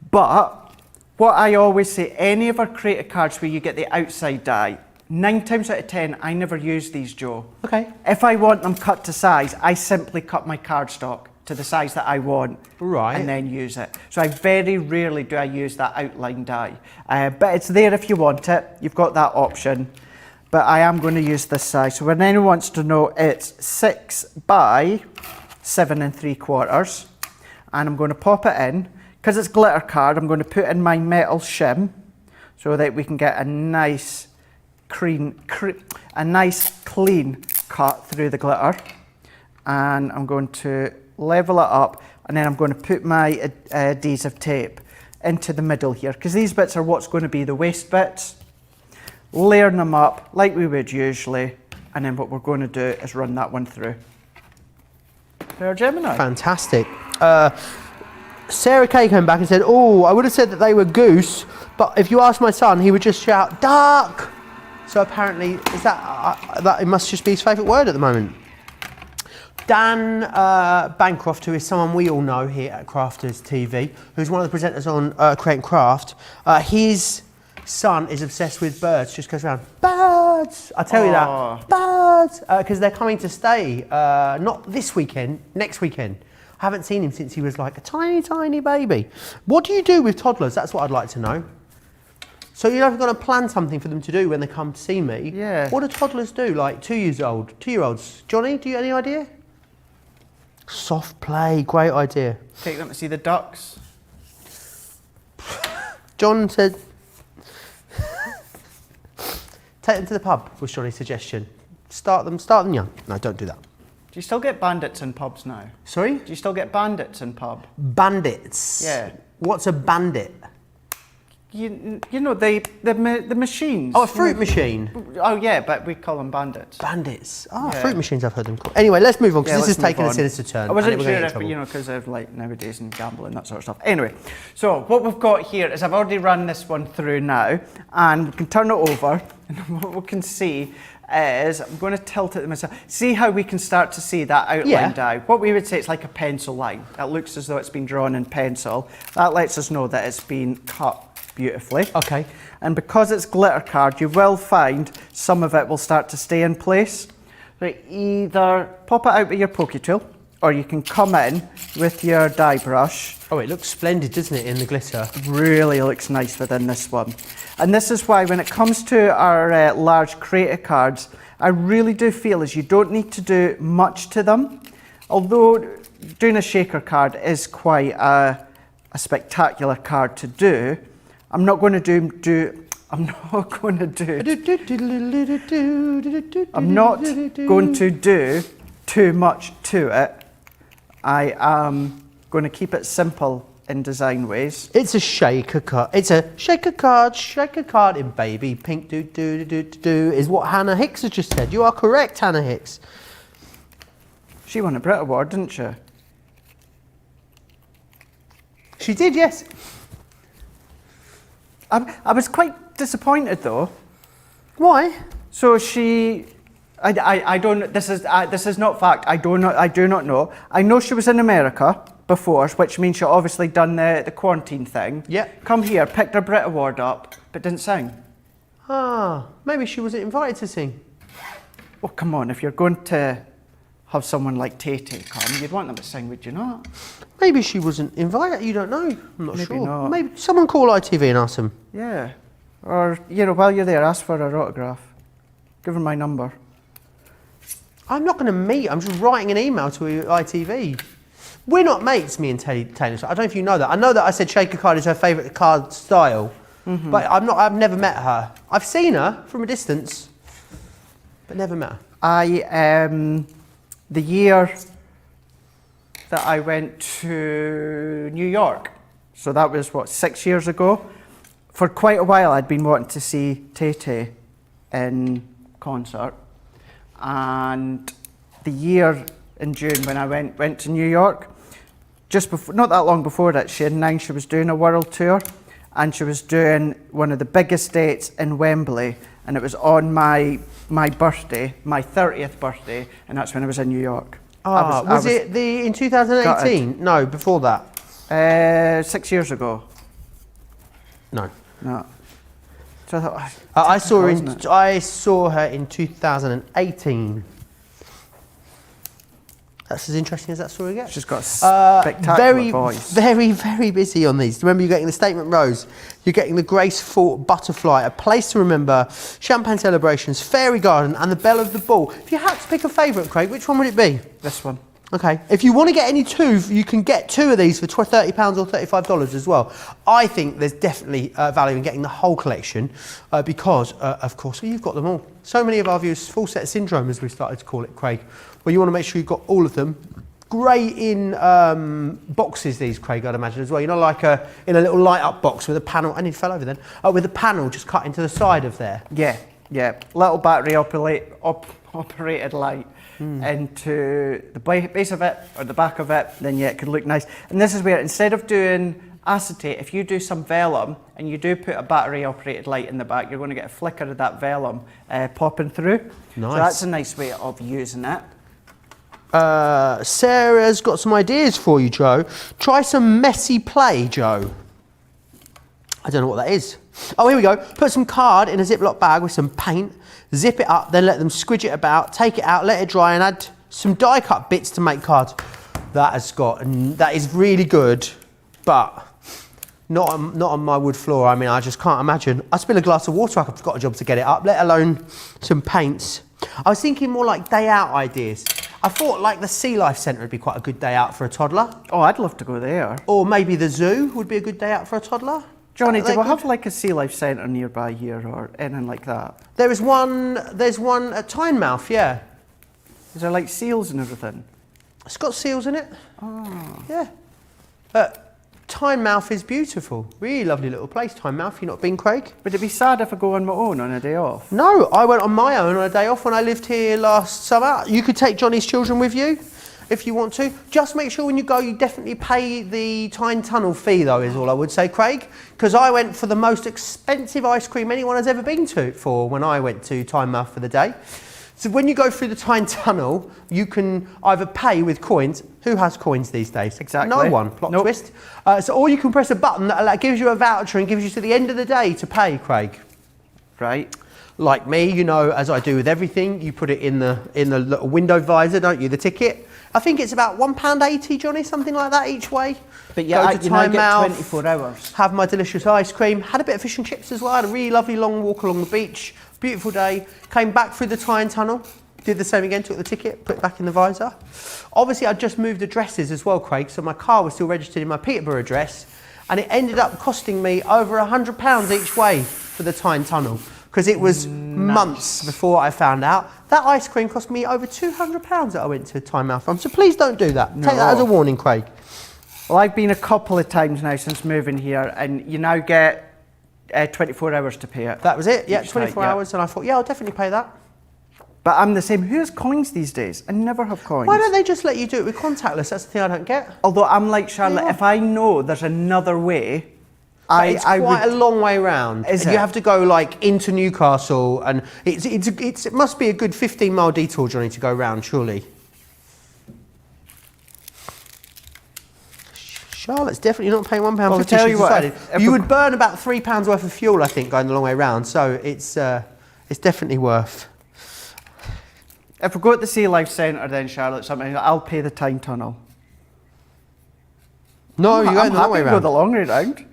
But what I always say, any of our creative cards where you get the outside die, 9 times out of 10, I never use these, Joe. Okay. If I want them cut to size, I simply cut my cardstock to the size that I want. Right. And then use it. So I very rarely do I use that outline die. But it's there if you want it. You've got that option. But I am going to use this size. So when anyone wants to know, it's 6 by 7 3/4. And I'm going to pop it in. Because it's glitter card, I'm going to put in my metal shim so that we can get a nice clean cut through the glitter. And I'm going to level it up, and then I'm going to put my adhesive tape into the middle here, because these bits are what's going to be the waste bits. Layering them up like we would usually, and then what we're going to do is run that one through. There, Gemini. Fantastic. Sarah Kay came back and said, oh, I would have said that they were goose, but if you ask my son, he would just shout, duck! So apparently, is that it must just be his favourite word at the moment. Dan Bancroft, who is someone we all know here at Crafters TV, who's one of the presenters on Create and Craft, his son is obsessed with birds, just goes around, birds! I tell you that, birds! Because they're coming to stay, not this weekend, next weekend. I haven't seen him since he was like a tiny, tiny baby. What do you do with toddlers? That's what I'd like to know. So you're never going to plan something for them to do when they come to see me. Yeah. What do toddlers do, like 2-year-olds? Johnny, do you have any idea? Soft play, great idea. Take them to see the ducks. John said, take them to the pub, was Johnny's suggestion. Start them young. No, don't do that. Do you still get bandits in pubs now? Sorry? Do you still get bandits in pub? Bandits? Yeah. What's a bandit? You know, the machines. Oh, a fruit machine. Oh, yeah, but we call them bandits. Bandits. Oh, Yeah. fruit machines, I've heard them called. Anyway, let's move on, because Yeah, this is let's taking move a on. sinister turn. I wasn't and we're sure gonna get in if, trouble. you know, because of like nowadays and gambling, that sort of stuff. Anyway, so what we've got here is I've already run this one through now, and we can turn it over, and what we can see is, I'm going to tilt it myself. See how we can start to see that outline Yeah. die. What we would say it's like a pencil line. It looks as though it's been drawn in pencil. That lets us know that it's been cut beautifully. Okay. And because it's glitter card, you will find some of it will start to stay in place. So either pop it out with your poke tool, or you can come in with your die brush. Oh, it looks splendid, doesn't it, in the glitter? Really looks nice within this one. And this is why when it comes to our large creative cards, I really do feel is you don't need to do much to them. Although doing a shaker card is quite a spectacular card to do, I'm not going to do too much to it. I am going to keep it simple in design ways. It's a shaker card. It's a shaker card in baby pink do is what Hannah Hicks has just said. You are correct, Hannah Hicks. She won a Brit Award, didn't she? She did, yes. I was quite disappointed though. Why? So I don't. This is not fact. I do not know. I know she was in America before, which means she obviously done the quarantine thing. Yeah. Come here, picked her Brit Award up, but didn't sing. Ah, maybe she wasn't invited to sing. Oh come on! If you're going to have someone like Tay come. You'd want them to sing, would you not? Maybe she wasn't invited. You don't know. I'm not Maybe sure. not. Maybe someone call ITV and ask them. Yeah. Or, you know, while you're there, ask for her autograph. Give her my number. I'm not going to meet. I'm just writing an email to ITV. We're not mates, me and Taylor. So I don't know if you know that. I know that I said shaker card is her favourite card style, but I've never met her. I've seen her from a distance, but never met her. The year that I went to New York, so that was, what, 6 years ago? For quite a while I'd been wanting to see Tay in concert, and the year in June when I went to New York, just before, not that long before that, she had announced she was doing a world tour, and she was doing one of the biggest dates in Wembley, and it was on my birthday, my 30th birthday, and that's when I was in New York. Was it in 2018? Gutted. No, before that. 6 years ago. No. No. So I thought, I saw her in 2018. That's as interesting as that story gets. she's got a spectacular voice. Very, very busy on these. Remember, you're getting the Statement Rose, you're getting the Grace Fort Butterfly, A Place to Remember, Champagne Celebrations, Fairy Garden, and the Bell of the Ball. If you had to pick a favourite, Craig, which one would it be? This one. Okay. If you want to get any two, you can get two of these for £30 or $35 as well. I think there's definitely value in getting the whole collection because, of course, you've got them all. So many of our viewers, full set syndrome, as we started to call it, Craig. Well, you want to make sure you've got all of them. Great in boxes, these, Craig, I'd imagine, as well. You know, like in a little light-up box with a panel. I nearly fell over then. With a panel just cut into the side of there. Yeah. Little battery operated light into the base of it or the back of it, then it could look nice. And this is where, instead of doing acetate, if you do some vellum and you do put a battery operated light in the back, you're going to get a flicker of that vellum popping through. Nice. So that's a nice way of using it. Sarah's got some ideas for you, Joe. Try some messy play, Joe. I don't know what that is. Oh, here we go. Put some card in a Ziploc bag with some paint, zip it up, then let them squidge it about, take it out, let it dry, and add some die cut bits to make cards. That is really good, but not on my wood floor. I mean, I just can't imagine. I spill a glass of water, I've got a job to get it up, let alone some paints. I was thinking more like day out ideas. I thought like the Sea Life Centre would be quite a good day out for a toddler. Oh, I'd love to go there. Or maybe the zoo would be a good day out for a toddler. Johnny, do we have like a Sea Life Centre nearby here or anything like that? There's one at Tynemouth, yeah. Is there like seals and everything? It's got seals in it. Oh. Yeah. Tynemouth is beautiful. Really lovely little place, Tynemouth. You not been, Craig? Would it be sad if I go on my own on a day off? No, I went on my own on a day off when I lived here last summer. You could take Johnny's children with you if you want to. Just make sure when you go, you definitely pay the Tyne Tunnel fee, though, is all I would say, Craig. Because I went for the most expensive ice cream anyone has ever been to when I went to Tynemouth for the day. So when you go through the Tyne Tunnel, you can either pay with coins. Who has coins these days? Exactly. No one. Plot twist. Or you can press a button that gives you a voucher and gives you to the end of the day to pay, Craig. Right. Like me, you know, as I do with everything, you put it in the little window visor, don't you? The ticket. I think it's about £1.80, Johnny, something like that each way. But yeah, Go to you now get Tynemouth, 24 hours. Have my delicious ice cream. Had a bit of fish and chips as well. Had a really lovely long walk along the beach. Beautiful day. Came back through the Tyne Tunnel. Did the same again, took the ticket, put it back in the visor. Obviously, I'd just moved addresses as well, Craig, so my car was still registered in my Peterborough address, and it ended up costing me over £100 each way for the Tyne Tunnel, because it was months before I found out. That ice cream cost me over £200 that I went to Tynemouth from, so please don't do that. No. Take that as a warning, Craig. Well, I've been a couple of times now since moving here, and you now get 24 hours to pay it. That was it, yeah, Each 24 night, yeah. hours, and I thought, yeah, I'll definitely pay that. But I'm the same. Who has coins these days? I never have coins. Why don't they just let you do it with contactless? That's the thing I don't get. Although I'm like Charlotte, Yeah. if I know there's another way, It's quite a long way round. Is You it? have to go like into Newcastle, and it must be a good 15-mile detour, Johnny, to go round, surely. Charlotte's definitely not paying £1.50. Well, I'll tell you what, decided. if You we- would burn about £3 worth of fuel, I think, going the long way round. So it's definitely worth. If we go at the Sea Life Centre, then Charlotte, something, I'll pay the time tunnel. No, you're going the long way I'm happy to go round. the long way round.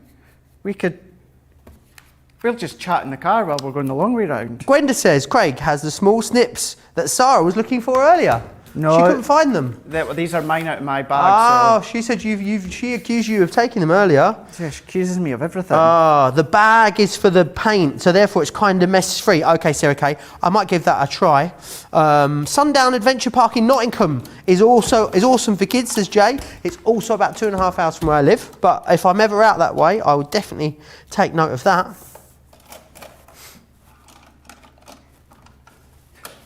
We'll just chat in the car while we're going the long way round. Gwenda says Craig has the small snips that Sarah was looking for earlier. No. She couldn't find them. These are mine out of my bag. Oh, she said she accused you of taking them earlier. So she accuses me of everything. The bag is for the paint, so therefore it's kind of mess-free. Okay, Sarah Kay, I might give that a try. Sundown Adventure Park in Nottingham is awesome for kids, says Jay. It's also about 2.5 hours from where I live, but if I'm ever out that way, I would definitely take note of that.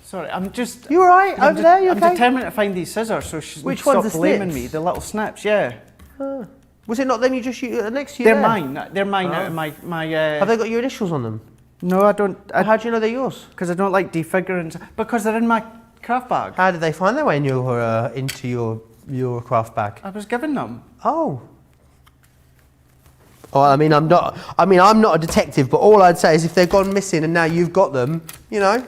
Sorry, I'm just... You all right over there? You okay? I'm determined to find these scissors, so she Which stop ones, the blaming snips? me. The little snips, yeah. Was it not them you just used next to you They're there? mine. They're mine out of my... Have they got your initials on them? No, I don't... How do you know they're yours? Because I don't like defiguring... Because they're in my craft bag. How did they find their way in into your craft bag? I was given them. Oh. Well, I'm not a detective, but all I'd say is if they've gone missing and now you've got them, you know.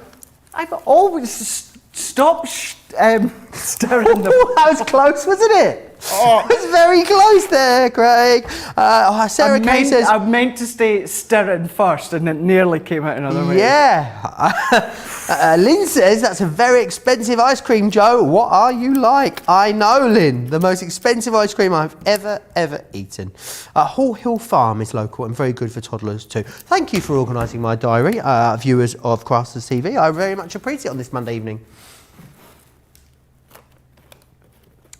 I've always... Stop stirring the... That was close, wasn't it? Oh. It was very close there, Craig. Sarah Kay says... I meant to stay stirring first and it nearly came out another way. Yeah. Lynn says, that's a very expensive ice cream, Joe. What are you like? I know, Lynn. The most expensive ice cream I've ever eaten. Hall Hill Farm is local and very good for toddlers too. Thank you for organising my diary, viewers of Crafters TV. I very much appreciate it on this Monday evening.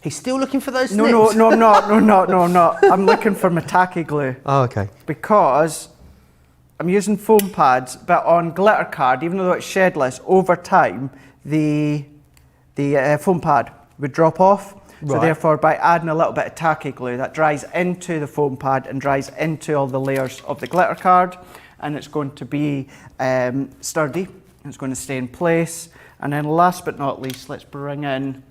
He's still looking for those snips? No, I'm not. I'm looking for my tacky glue. Oh, okay. Because I'm using foam pads, but on glitter card, even though it's shedless, over time, the foam pad would drop off. So therefore, by adding a little bit of tacky glue, that dries into the foam pad and dries into all the layers of the glitter card, and it's going to be sturdy, and it's going to stay in place. And then last but not least, let's bring in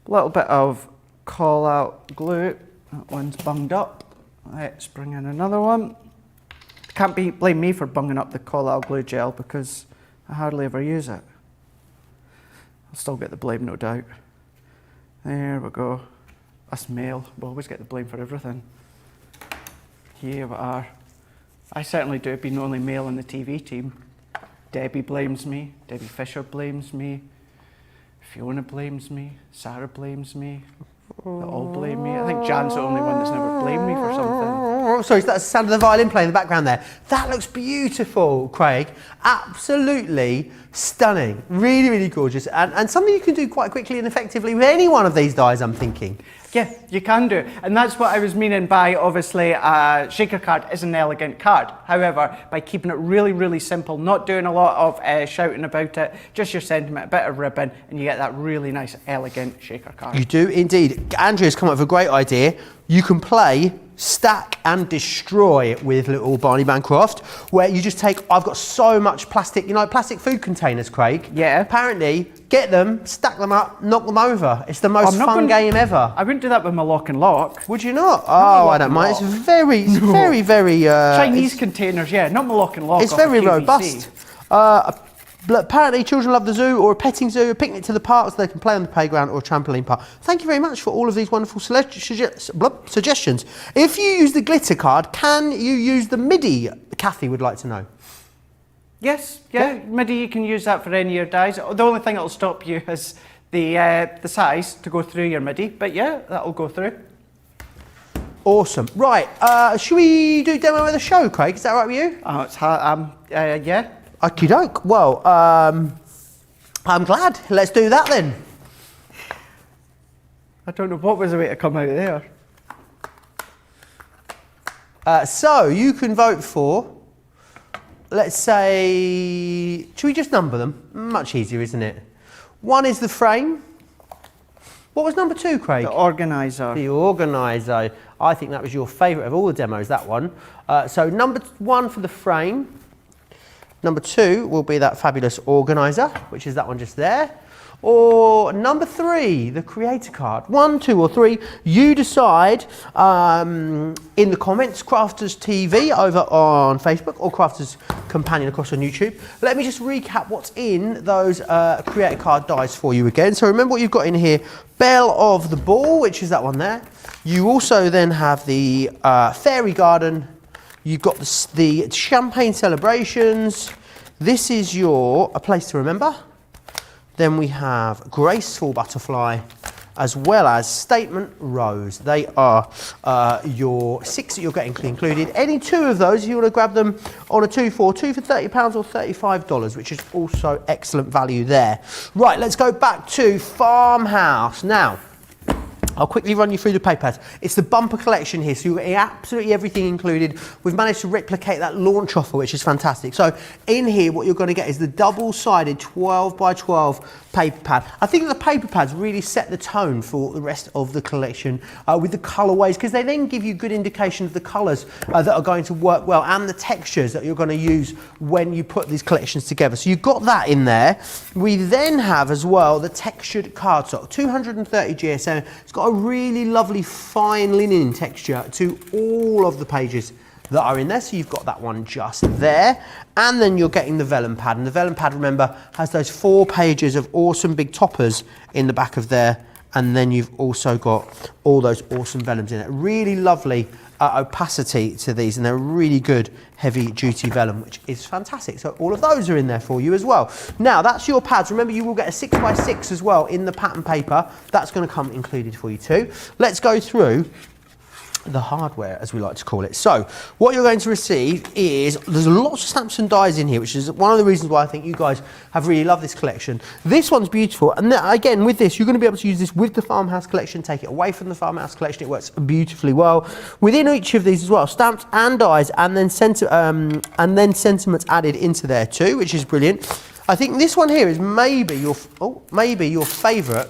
a little bit of call out glue. That one's bunged up. Let's bring in another one. Can't blame me for bunging up the call out glue gel because I hardly ever use it. I'll still get the blame, no doubt. There we go. Us male, we always get the blame for everything. Here we are. I certainly do, being the only male in the TV team. Debbie blames me, Debbie Fisher blames me, Fiona blames me, Sarah blames me. They all blame me. I think Jan's the only one that's never blamed me for something. Sorry, that's the sound of the violin playing in the background there. That looks beautiful, Craig. Absolutely stunning. Really, really gorgeous. And something you can do quite quickly and effectively with any one of these dyes, I'm thinking. Yeah, you can do. And that's what I was meaning by, obviously, shaker card is an elegant card. However, by keeping it really, really simple, not doing a lot of shouting about it, just your sentiment, a bit of ribbon, and you get that really nice, elegant shaker card. You do indeed. Andrea's come up with a great idea. You can play stack and destroy with little Barney Bancroft, where you just take, I've got so much plastic, you know, plastic food containers, Craig. Yeah. Apparently, get them, stack them up, knock them over. It's the most fun game ever. I wouldn't do that with my lock and lock. Would you not? Oh, I don't mind. It's very, very... Chinese containers, yeah, not my lock and lock. It's very robust. But apparently children love the zoo or a petting zoo, a picnic to the park so they can play on the playground or a trampoline park. Thank you very much for all of these wonderful suggestions. If you use the glitter card, can you use the MIDI? Kathy would like to know. Yes, yeah, MIDI, you can use that for any of your dies. The only thing that'll stop you is the size to go through your MIDI, but yeah, that'll go through. Awesome. Right, should we do a demo of the show, Craig? Is that right with you? Oh, it's yeah. Okie doke. Well, I'm glad. Let's do that then. I don't know what was the way to come out there. So you can vote for, let's say, should we just number them? Much easier, isn't it? 1 is the frame. What was number 2, Craig? The organiser. The organiser. I think that was your favourite of all the demos, that one. So number 1 for the frame. Number 2 will be that fabulous organiser, which is that one just there. or number 3, the creator card? 1, 2 or 3, you decide in the comments, Crafters TV over on Facebook or Crafters Companion across on YouTube. Let me just recap what's in those creator card dies for you again. So remember what you've got in here, Belle of the Ball, which is that one there. You also then have the Fairy Garden, you've got the Champagne Celebrations, this is your A Place to Remember. Then we have Graceful Butterfly, as well as Statement Rose. They are your 6 that you're getting included. Any 2 of those, if you want to grab them on a 2 for £30 or $35, which is also excellent value there. Right, let's go back to Farmhouse. Now, I'll quickly run you through the paper pads. It's the bumper collection here, so you've got absolutely everything included. We've managed to replicate that launch offer, which is fantastic. So in here, what you're going to get is the double-sided 12 by 12 paper pad. I think the paper pads really set the tone for the rest of the collection with the colourways, because they then give you good indication of the colours that are going to work well and the textures that you're going to use when you put these collections together. So you've got that in there. We then have as well the textured cardstock, 230 GSM. It's got a really lovely fine linen texture to all of the pages that are in there, so you've got that one just there. And then you're getting the vellum pad, and the vellum pad, remember, has those 4 pages of awesome big toppers in the back of there, and then you've also got all those awesome vellums in it. Really lovely opacity to these, and they're really good heavy duty vellum, which is fantastic. So all of those are in there for you as well. Now that's your pads. Remember, you will get a 6 by 6 as well in the pattern paper. That's going to come included for you too. Let's go through the hardware, as we like to call it. So what you're going to receive is, there's lots of stamps and dies in here, which is one of the reasons why I think you guys have really loved this collection. This one's beautiful, and again, with this, you're going to be able to use this with the Farmhouse collection, take it away from the Farmhouse collection. It works beautifully well. Within each of these as well, stamps and dies, and then sentiments added into there too, which is brilliant. I think this one here is maybe your favourite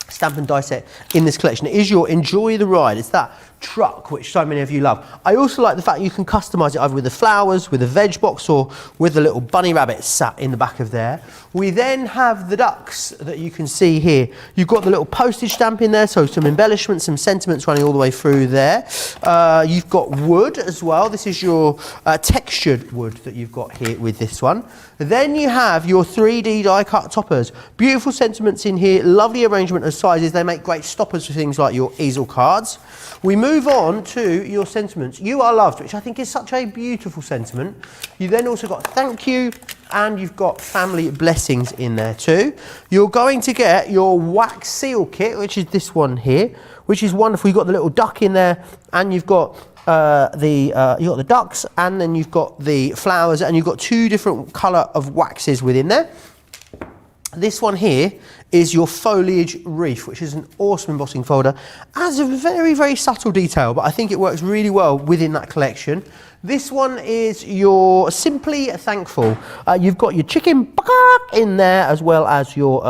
stamp and die set in this collection. It is your Enjoy the Ride. It's that truck which so many of you love. I also like the fact you can customise it either with the flowers, with a veg box, or with the little bunny rabbit sat in the back of there. We then have the ducks that you can see here. You've got the little postage stamp in there, so some embellishments, some sentiments running all the way through there. You've got wood as well. This is your textured wood that you've got here with this one. Then you have your 3D die cut toppers. Beautiful sentiments in here, lovely arrangement of sizes. They make great stoppers for things like your easel cards. We move on to your sentiments. You Are Loved, which I think is such a beautiful sentiment. You then also got thank you, and you've got family blessings in there too. You're going to get your wax seal kit, which is this one here, which is wonderful. You've got the little duck in there, and you've got the ducks, and then you've got the flowers, and you've got 2 different colour of waxes within there. This one here is your foliage wreath, which is an awesome embossing folder. Adds a very, very subtle detail, but I think it works really well within that collection. This one is your Simply Thankful. You've got your chicken in there, as well as your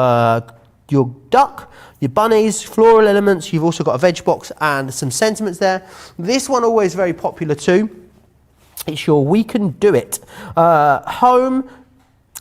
duck, your bunnies, floral elements. You've also got a veg box and some sentiments there. This one always very popular too. It's your We Can Do It. Home.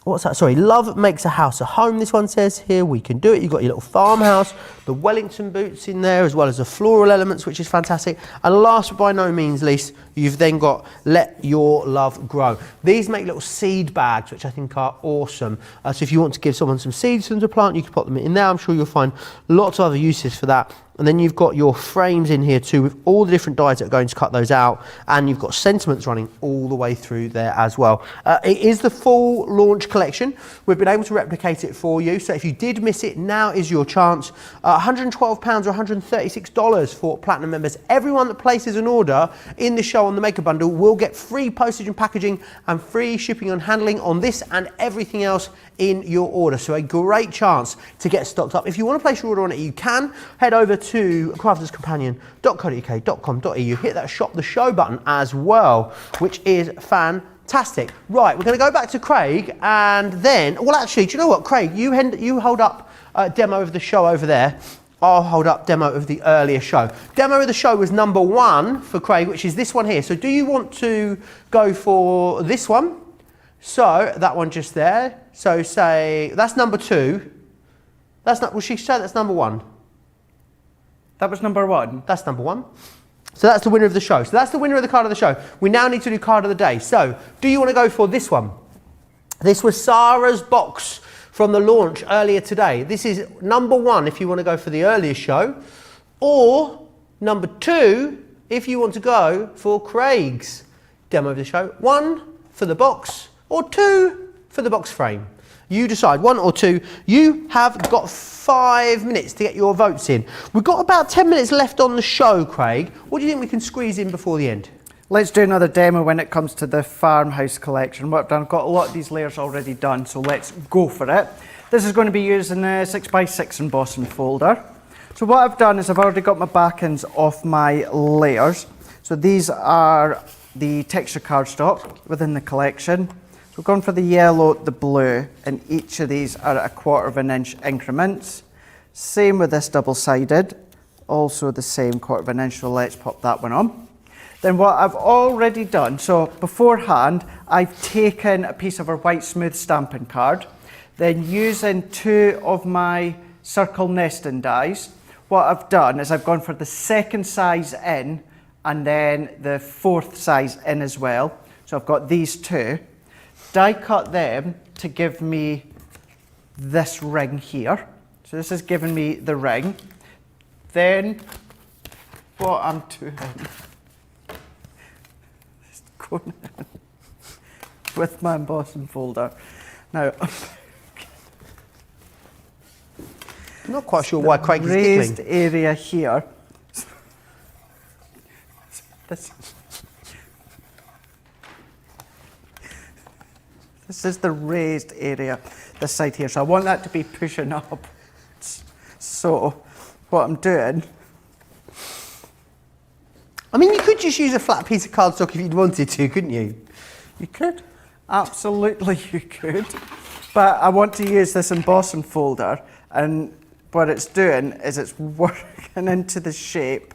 What's that? Sorry, love makes a house a home. This one says here, we can do it. You've got your little farmhouse, the Wellington boots in there, as well as the floral elements, which is fantastic. And last but by no means least, you've then got Let Your Love Grow. These make little seed bags, which I think are awesome. So if you want to give someone some seeds from the plant, you can put them in there. I'm sure you'll find lots of other uses for that. And then you've got your frames in here too, with all the different dies that are going to cut those out, and you've got sentiments running all the way through there as well. It is the full launch collection. We've been able to replicate it for you, so if you did miss it, now is your chance. £112 or $136 for Platinum members. Everyone that places an order in the show on the Maker Bundle will get free postage and packaging and free shipping and handling on this and everything else in your order. So a great chance to get stocked up. If you want to place your order on it, you can. Head over to crafterscompanion.co.uk.com.au. Hit that shop the show button as well, which is fantastic. Right, we're going to go back to Craig, and then, well, actually, do you know what, Craig? You hold up a demo of the show over there. I'll hold up demo of the earlier show. Demo of the show was number 1 for Craig, which is this one here. So do you want to go for this one? So that one just there. So say that's number 2. That's not, well, she said that's number one. That was number one. That's number one. So that's the winner of the show. So that's the winner of the card of the show. We now need to do card of the day. So, do you want to go for this one? This was Sarah's box from the launch earlier today. This is number one if you want to go for the earlier show. Or number two if you want to go for Craig's demo of the show. One for the box or two for the box frame. You decide, one or two. You have got 5 minutes to get your votes in. We've got about 10 minutes left on the show, Craig. What do you think we can squeeze in before the end? Let's do another demo when it comes to the farmhouse collection. What I've done, I've got a lot of these layers already done, so let's go for it. This is going to be using a 6x6 embossing folder. So what I've done is I've already got my backends off my layers. So these are the texture cardstock within the collection. So we've gone for the yellow, the blue, and each of these are at 1/4 of an inch increments. Same with this double-sided, also the same 1/4 of an inch, so let's pop that one on. Then what I've already done, so beforehand, I've taken a piece of our white smooth stamping card, then using 2 of my circle nesting dies, what I've done is I've gone for the second size in, and then the 4th size in as well. So I've got these 2. Die cut them to give me this ring here. So this is giving me the ring. Then what I'm doing is going in with my embossing folder. Now, I'm not quite sure why Craig is raised giggling. area here. This is the raised area, this side here. So I want that to be pushing up. So what I'm doing... I mean, you could just use a flat piece of cardstock if you'd wanted to, couldn't you? You could. Absolutely you could. But I want to use this embossing folder, and what it's doing is it's working into the shape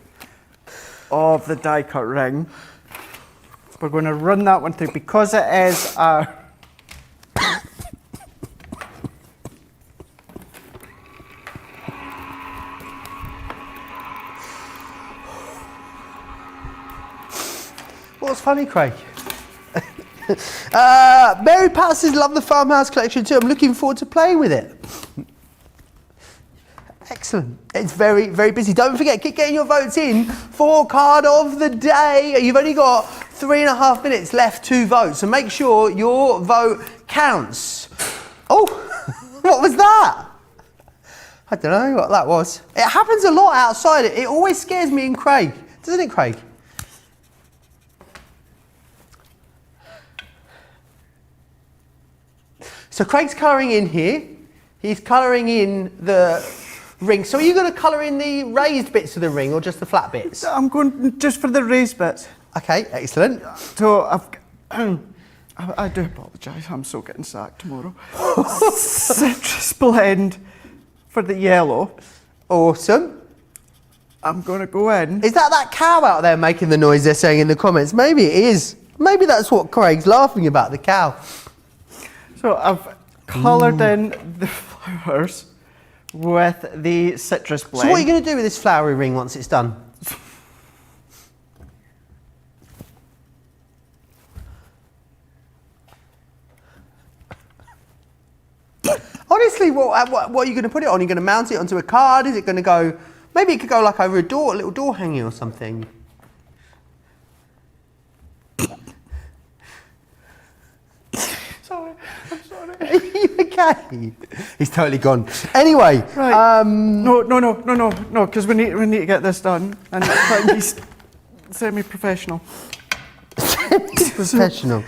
of the die cut ring. We're going to run that one through because it is our... What's funny, Craig? Mary Pat says, love the farmhouse collection too. I'm looking forward to playing with it. Excellent. It's very, very busy. Don't forget, keep getting your votes in for card of the day. You've only got 3.5 minutes left to vote, so make sure your vote counts. Oh, what was that? I don't know what that was. It happens a lot outside. It always scares me and Craig. Doesn't it, Craig? So Craig's colouring in here. He's colouring in the ring. So are you going to colour in the raised bits of the ring or just the flat bits? I'm going just for the raised bits. Okay, excellent. So I do apologise, I'm so getting sacked tomorrow. Citrus blend for the yellow. Awesome. I'm going to go in. Is that cow out there making the noise they're saying in the comments? Maybe it is. Maybe that's what Craig's laughing about, the cow. So I've coloured in the flowers with the citrus blend. So what are you going to do with this flowery ring once it's done? Honestly, what are you going to put it on? Are you going to mount it onto a card? Is it going to go... Maybe it could go like over a door, a little door hanging or something. Sorry, I'm sorry. Are you okay? He's totally gone. Anyway, Right. No, because we need to get this done and try and be semi-professional. Professional.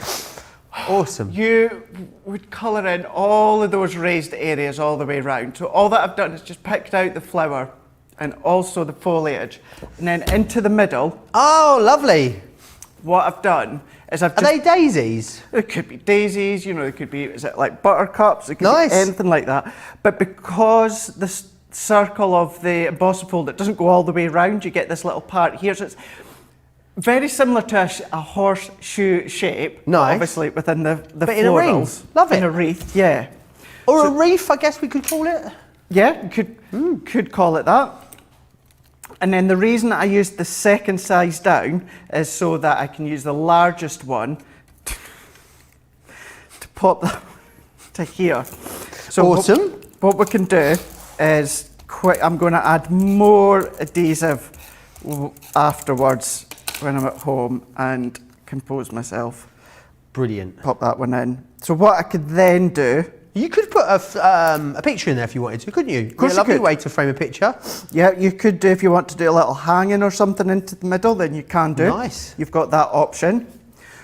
Awesome. You would colour in all of those raised areas all the way around. So all that I've done is just picked out the flower and also the foliage. And then into the middle, Oh, lovely. what I've done is I've Are they daisies? It could be daisies, you know, it could be, is it like buttercups? It could Nice. be anything like that. But because the circle of the embossing folder doesn't go all the way around, you get this little part here. So it's very similar to a horseshoe shape. Nice. Obviously within the But in a ring. florals. Love it. In a wreath, yeah. Or a reef, I guess we could call it. Yeah, you could call it that. And then the reason I used the second size down is so that I can use the largest one to pop that to here. So Awesome. What we can do is I'm going to add more adhesive afterwards when I'm at home and compose myself. Brilliant. Pop that one in. So what I could then do... You could put a picture in there if you wanted to, couldn't you? Of course a you lovely could. way to frame a picture. Yeah, you could do, if you want to do a little hanging or something into the middle, then you can do. Nice. You've got that option.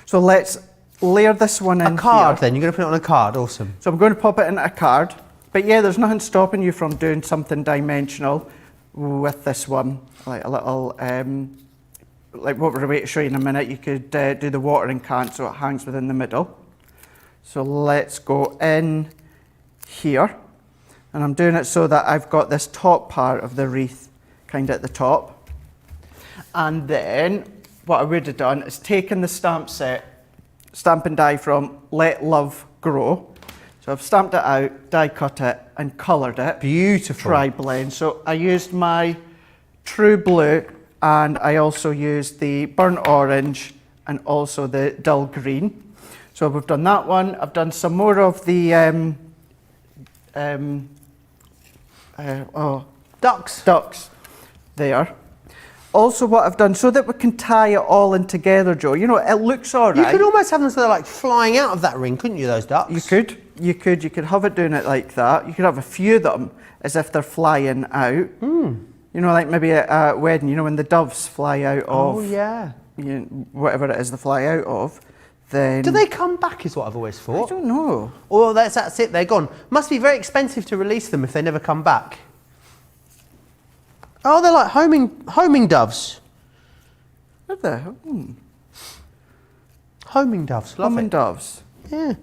So let's layer this one in A card here. then, you're going to put it on a card, awesome. So I'm going to pop it into a card. But yeah, there's nothing stopping you from doing something dimensional with this one. Like a little, like what we're about to show you in a minute, you could do the watering can so it hangs within the middle. So let's go in here. And I'm doing it so that I've got this top part of the wreath kind of at the top. And then what I would have done is taken the stamp set, stamp and die from Let Love Grow. So I've stamped it out, die cut it, and coloured it. Beautiful. Tri-blend. So I used my True Blue, and I also used the Burnt Orange, and also the Dull Green. So we've done that one. I've done some more of the ducks there. Also what I've done, so that we can tie it all in together, Joe, you know, it looks all right. You could almost have them so they're like flying out of that ring, couldn't you, those ducks? You could have it doing it like that. You could have a few of them as if they're flying out. You know, like maybe at a wedding, you know, when the doves fly out of... Oh, yeah. You know, whatever it is they fly out of, then... Do they come back is what I've always I thought. don't know. Or that's it, they're gone. Must be very expensive to release them if they never come back. Oh, they're like homing doves. Are they? Homing doves, love Homing it. doves. Yeah.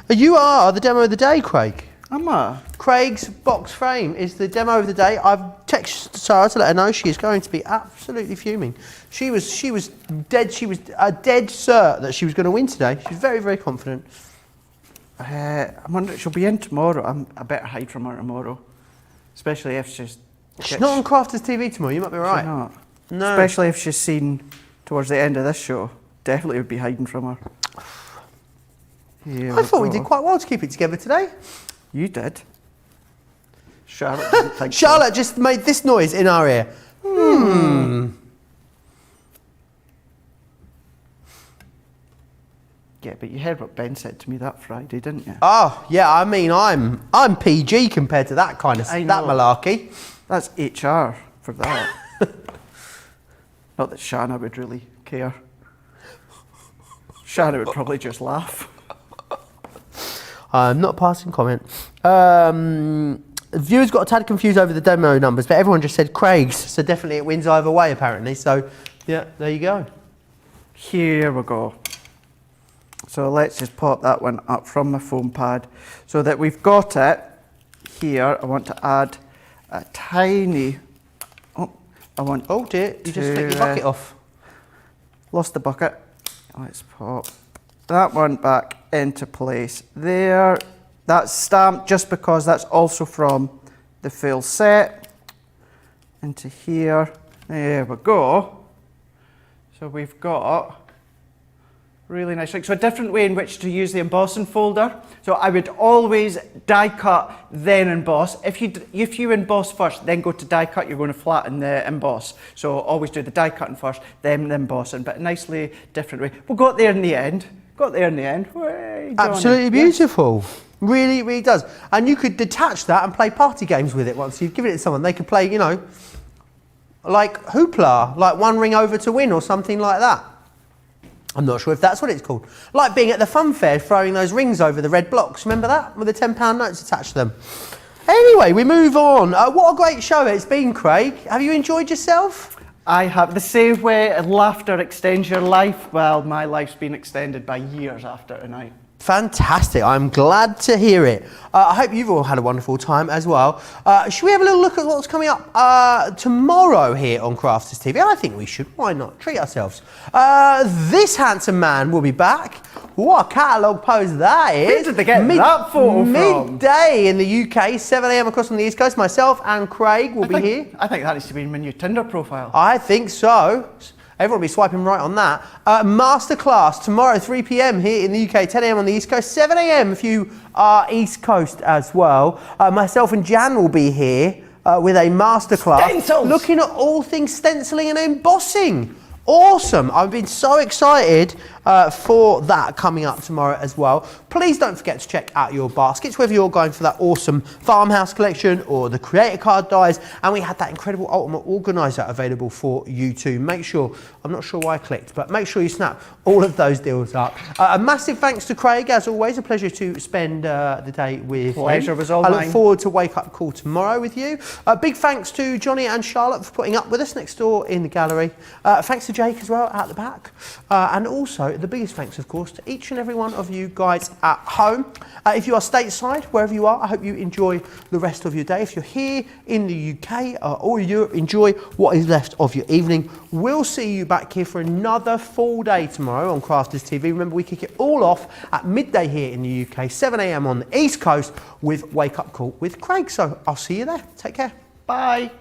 You are the demo of the day, Craig. Am I? Craig's box frame is the demo of the day. I've texted Sarah to let her know she is going to be absolutely fuming. She was dead. She was a dead cert that she was going to win today. She's very, very confident. I wonder, she'll be in tomorrow. I better hide from her tomorrow. Especially if she's not on Crafters TV tomorrow. You might be right. She's not. No. Especially if she's seen towards the end of this show. Definitely would be hiding from her. I thought we did quite well to keep it together today. You did. Charlotte didn't think so. Charlotte just made this noise in our ear. Yeah, but you heard what Ben said to me that Friday, didn't you? Oh, yeah, I mean, I'm PG compared to that kind of, I that know. malarkey. That's HR for that. Not that Shanna would really care. Shanna would probably just laugh. I'm not passing comment. Viewers got a tad confused over the demo numbers, but everyone just said Craig's, so definitely it wins either way, apparently. So, yeah, there you go. Here we go. So let's just pop that one up from my foam pad so that we've got it here. I want to add a tiny... Oh dear, you just flicked your bucket off. Lost the bucket. Let's pop that one back into place there. That's stamped just because that's also from the full set. Into here. There we go. So we've got really nice. So a different way in which to use the embossing folder. So I would always die cut, then emboss. If you emboss first, then go to die cut, you're going to flatten the emboss. So always do the die cutting first, then the embossing, but a nicely different way. We got there in the end. Way, Absolutely beautiful. Really, really does. And you could detach that and play party games with it once you've given it to someone. They could play, you know, like hoopla, like one ring over to win or something like that. I'm not sure if that's what it's called. Like being at the fun fair, throwing those rings over the red blocks. Remember that? With the £10 notes attached to them. Anyway, we move on. What a great show it's been, Craig. Have you enjoyed yourself? I have. The same way laughter extends your life, well, my life's been extended by years after tonight. Fantastic. I'm glad to hear it. I hope you've all had a wonderful time as well. Should we have a little look at what's coming up tomorrow here on Crafters TV? I think we should. Why not? Treat ourselves. This handsome man will be back. What a catalogue pose that is. Where did they get that photo from? Midday in the UK, 7 a.m. across on the East Coast. Myself and Craig will be here. I think that needs to be my new Tinder profile. I think so. Everyone will be swiping right on that. Masterclass tomorrow, 3 p.m. here in the UK, 10 a.m. on the East Coast, 7 a.m. if you are East Coast as well. Myself and Jan will be here with a masterclass. Stencils! Looking at all things stenciling and embossing. Awesome. I've been so excited for that coming up tomorrow as well. Please don't forget to check out your baskets, whether you're going for that awesome farmhouse collection or the creator card dies. And we had that incredible ultimate organizer available for you too. Make sure, I'm not sure why I clicked, but make sure you snap all of those deals up. A massive thanks to Craig, as always. A pleasure to spend the day with him. Pleasure was all I mine. look forward to Wake Up Call tomorrow with you. Big thanks to Johnny and Charlotte for putting up with us next door in the gallery. Thanks to Jake as well at the back. And also the biggest thanks, of course, to each and every one of you guys at home. If you are stateside, wherever you are, I hope you enjoy the rest of your day. If you're here in the UK or Europe, enjoy what is left of your evening. We'll see you back here for another full day tomorrow on Crafters TV. Remember, we kick it all off at midday here in the UK, 7 a.m. on the East Coast with Wake Up Call with Craig. So I'll see you there. Take care. Bye.